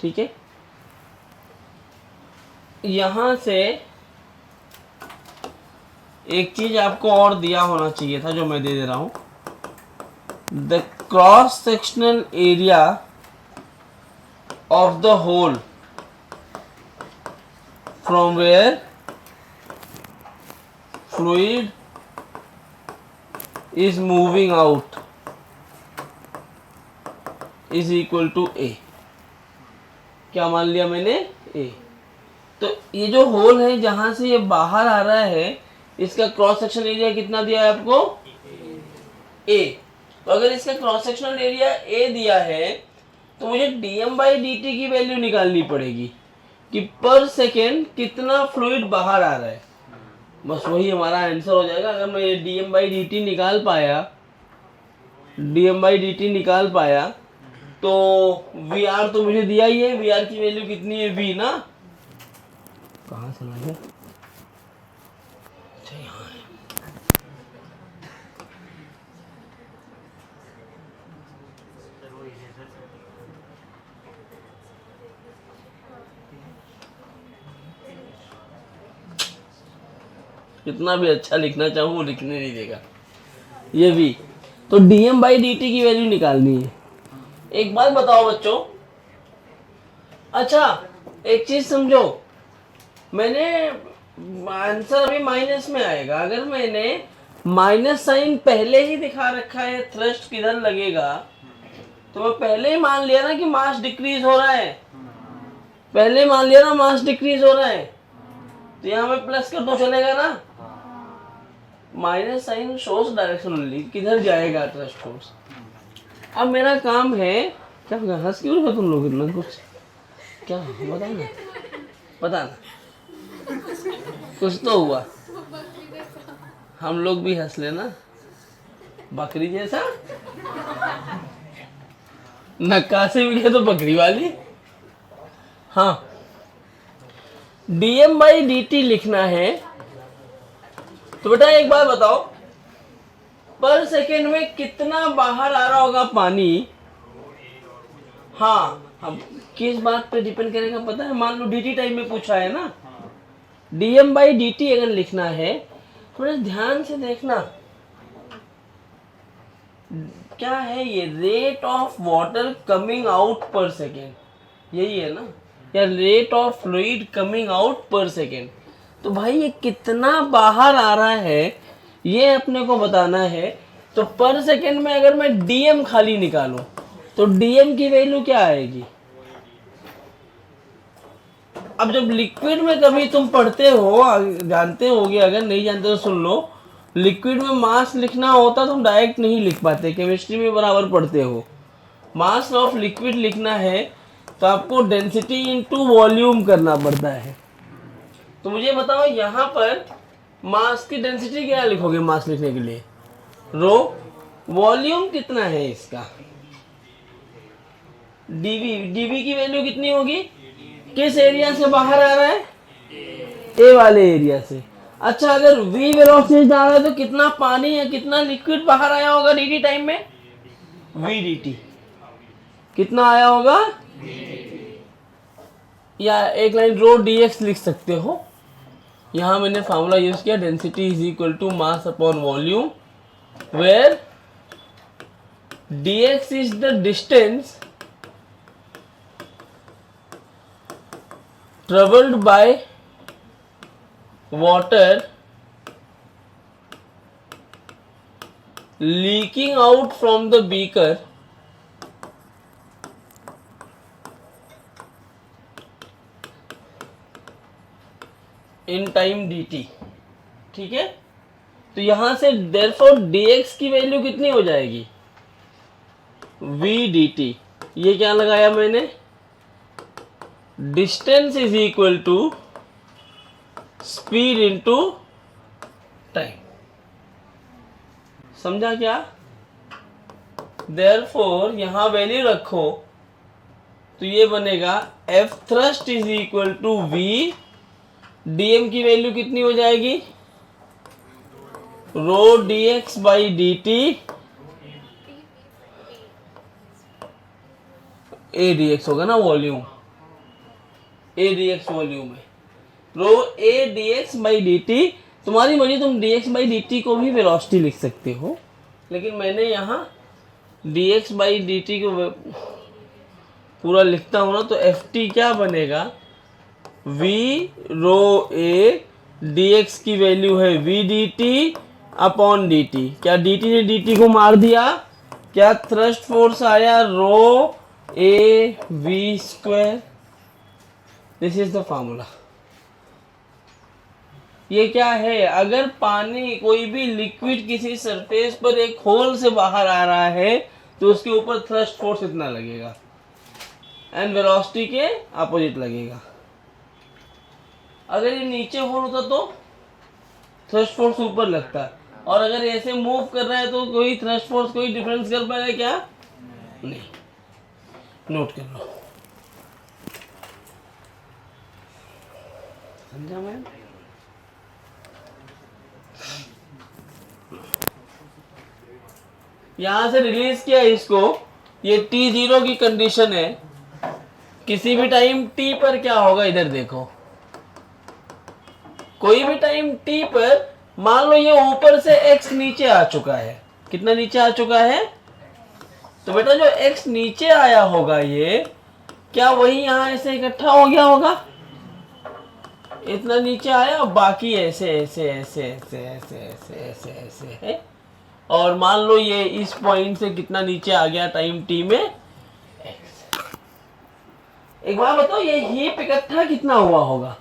A: ठीक है, यहां से एक चीज आपको और दिया होना चाहिए था जो मैं दे दे रहा हूं, the cross sectional area of the hole from where fluid is moving out is equal to A. क्या मान लिया मैंने? ए। तो ये जो होल है जहां से ये बाहर आ रहा है, इसका क्रॉस सेक्शन एरिया कितना दिया है आपको? ए। तो अगर इसका क्रॉस सेक्शनल एरिया ए दिया है तो मुझे dm बाई dt की वैल्यू निकालनी पड़ेगी कि पर सेकेंड कितना फ्लूइड बाहर आ रहा है। बस वही हमारा आंसर हो जाएगा। अगर मैं ये dm बाई dt निकाल पाया, dm बाई dt निकाल पाया तो VR तो मुझे दिया ही है, VR की वैल्यू कितनी है? V ना, कहाँ चला गया? अच्छा यहाँ है। कितना भी अच्छा लिखना चाहूँ वो लिखने नहीं देगा। ये V, तो dm बाई dt की वैल्यू निकालनी है। एक बात बताओ बच्चों, अच्छा एक चीज समझो, मैंने आंसर अभी माइनस में आएगा। अगर मैंने माइनस साइन पहले ही दिखा रखा है थ्रस्ट किधर लगेगा, तो मैं पहले ही मान लिया ना कि मास डिक्रीज हो रहा है, पहले मान लिया ना मास डिक्रीज हो रहा है, तो यहाँ मैं प्लस कर दो चलेगा ना। Minus sign shows direction only, किधर जाएगा थ्रस्ट फोर्स। अब मेरा काम है, क्या होगा? हंस क्यों रहे हो तुम लोग इतना? कुछ क्या बताओ ना, पता ना कुछ तो हुआ। हम लोग भी हंस लेना, बकरी जैसा। नक्काशी भी है तो बकरी वाली। हाँ, dm बाई dt लिखना है तो बेटा एक बात बताओ, पर सेकेंड में कितना बाहर आ रहा होगा पानी? हाँ, हम किस बात पे डिपेंड करेगा पता है? मान लो dt टाइम में पूछा है ना, dm बाई dt अगर लिखना है, थोड़ा ध्यान से देखना क्या है ये, rate of water coming out पर सेकेंड, यही है ना, या rate of fluid coming out पर सेकेंड। तो भाई ये कितना बाहर आ रहा है ये अपने को बताना है। तो पर सेकेंड में अगर मैं dm खाली निकालूं तो dm की वैल्यू क्या आएगी? अब जब लिक्विड में कभी तुम पढ़ते हो, जानते होगे, अगर नहीं जानते तो सुन लो, लिक्विड में मास लिखना होता तुम डायरेक्ट नहीं लिख पाते, केमिस्ट्री में बराबर पढ़ते हो। मास ऑफ लिक्विड लिखना है तो आपको डेंसिटी इनटू वॉल्यूम करना पड़ता है। तो मुझे बताओ यहाँ पर मास की डेंसिटी क्या लिखोगे? मास लिखने के लिए रो, वॉल्यूम कितना है इसका? dv की वैल्यू कितनी होगी? किस एरिया से बाहर आ रहा है? ए वाले एरिया से। अच्छा, अगर v वेलोसिटी जा रहा है तो कितना पानी या कितना लिक्विड बाहर आया होगा dt टाइम में? v dt कितना आया होगा? या एक लाइन रो dx लिख सकते हो। यहां मैंने फार्मूला यूज किया, density is equal to mass upon volume, where dx is the distance traveled by water leaking out from the beaker in time dt। ठीक है, तो यहां से therefore dx की वैल्यू कितनी हो जाएगी? v dt। ये क्या लगाया मैंने? Distance is equal to speed into time. समझा क्या? देयरफॉर यहां वैल्यू रखो तो ये बनेगा F thrust is equal to V, DM की वैल्यू कितनी हो जाएगी? Rho D X by D T, A D X होगा ना volume, A D X volume है, rho A D X by D T. तुम्हारी मर्जी, तुम D X by D T को भी वेलोसिटी लिख सकते हो, लेकिन मैंने यहाँ D X by D T को पूरा लिखता हूँ ना, तो एफ टी क्या बनेगा, V rho A D X की वैल्यू है V D T upon D T. क्या डी टी ने डी टी को मार दिया, क्या थ्रस्ट फोर्स आया rho A V square. This is the formula. ये क्या है, अगर पानी कोई भी लिक्विड किसी सरफेस पर एक होल से बाहर आ रहा है तो उसके ऊपर थ्रस्ट फोर्स इतना लगेगा एंड वेलोसिटी के अपोजिट लगेगा। अगर ये नीचे होल होता तो थ्रस्ट फोर्स ऊपर लगता, और अगर ऐसे मूव कर रहा है तो कोई थ्रस्ट फोर्स कोई डिफरेंस कर पाएगा क्या, नहीं। नोट कर लो, समझा मैम? यहां से रिलीज किया इसको, ये T0 की कंडीशन है। किसी भी टाइम T पर क्या होगा, इधर देखो, कोई भी टाइम T पर मान लो ये ऊपर से x नीचे आ चुका है। कितना नीचे आ चुका है, तो बेटा जो x नीचे आया होगा ये क्या वही यहां ऐसे इकट्ठा हो गया होगा, इतना नीचे आया और बाकी ऐसे ऐसे ऐसे ऐसे ऐसे ऐसे ऐसे ऐसे है। और मान लो ये इस पॉइंट से कितना नीचे आ गया टाइम t में x। एक बार बताओ ये हीप इकट्ठा कितना हुआ होगा,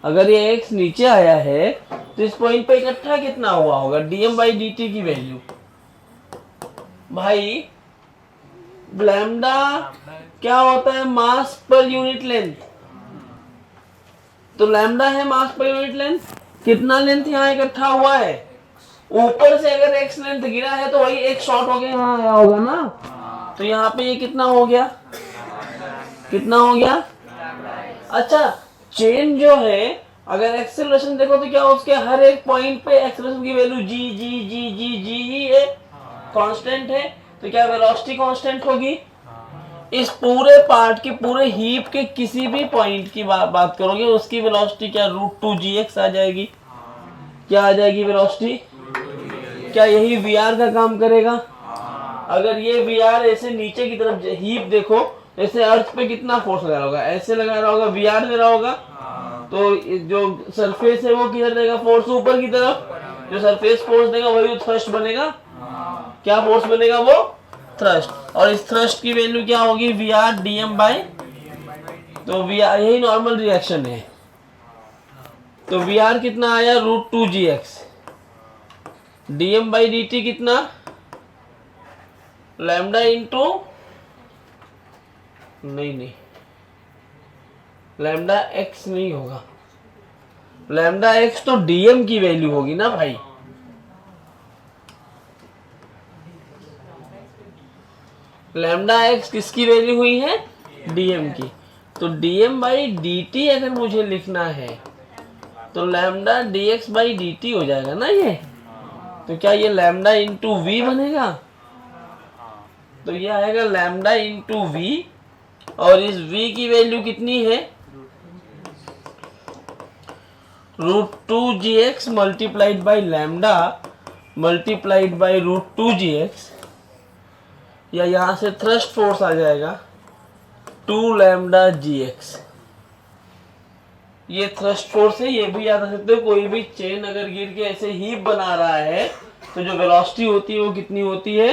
A: अगर ये x नीचे आया है तो इस पॉइंट पे इकट्ठा कितना हुआ होगा, dm बाई dt की वैल्यू। भाई लैम्डा क्या होता है, मास पर यूनिट लेंथ, तो लैम्डा है मास पर यूनिट लेंथ। कितना लेंथ यहाँ इकट्ठा हुआ है, ऊपर से अगर x लेंथ गिरा है तो वही एक शॉर्ट हो गया यहाँ आया होगा ना, तो यहाँ पे ये कितना हो गया, कितना हो गया। अच्छा चेन जो है अगर एक्सेलरेशन देखो तो क्या उसके हर एक पॉइंट पे एक्सेलरेशन की वैल्यू जी जी जी जी जी ही है, कांस्टेंट है, तो क्या वेलोसिटी कांस्टेंट होगी। इस पूरे पार्ट के पूरे हीप के किसी भी पॉइंट की बात करोगे उसकी वेलोसिटी क्या √2gx आ जाएगी। क्या आ जाएगी वेलोसिटी, क्या यही VR का काम करेगा। अगर ये VR ऐसे नीचे की तरफ हीप देखो, ऐसे अर्थ पे कितना फोर्स लगा रहा होगा, ऐसे लगा रहा होगा, VR दे रहा होगा, तो जो सरफेस है वो किधर देगा, फोर्स ऊपर की तरफ। जो सरफेस फोर्स देगा वही थ्रस्ट बनेगा। क्या फोर्स बनेगा, वो थ्रस्ट। और इस थ्रस्ट की वैल्यू क्या होगी, VR dm बाई, तो VR यही नॉर्मल रिएक्शन है, तो VR कितना आया √2gx, dm बाई dt कितना, लैम्डा इंटू, नहीं लैम्डा x नहीं होगा, लैम्डा x तो dm की वैल्यू होगी ना भाई। लैम्डा x किसकी वैल्यू हुई है, dm की, तो dm बाई dt अगर मुझे लिखना है तो लैम्डा dx बाई dt हो जाएगा ना ये, तो क्या ये लैम्डा इंटू v बनेगा, तो ये आएगा लैम्डा इंटू v, और इस v की वैल्यू कितनी है, √2gx multiplied by lambda multiplied by √2gx, या यहां से थ्रस्ट फोर्स आ जाएगा 2 लैम्डा gx। ये थ्रस्ट फोर्स है, ये भी याद रख सकते हो। कोई भी चेन अगर गिर के ऐसे हीप बना रहा है तो जो वेलोसिटी होती है वो कितनी होती है,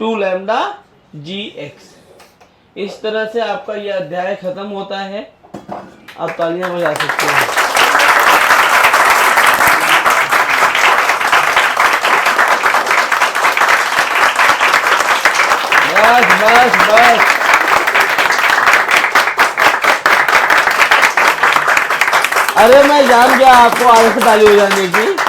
A: 2 लैम्डा gx। इस तरह से आपका ये अध्याय खत्म होता है। आप तालियां बजा सकते हैं। बस बस बस, अरे मैं जान गया आपको आदत ताली हो जाने की।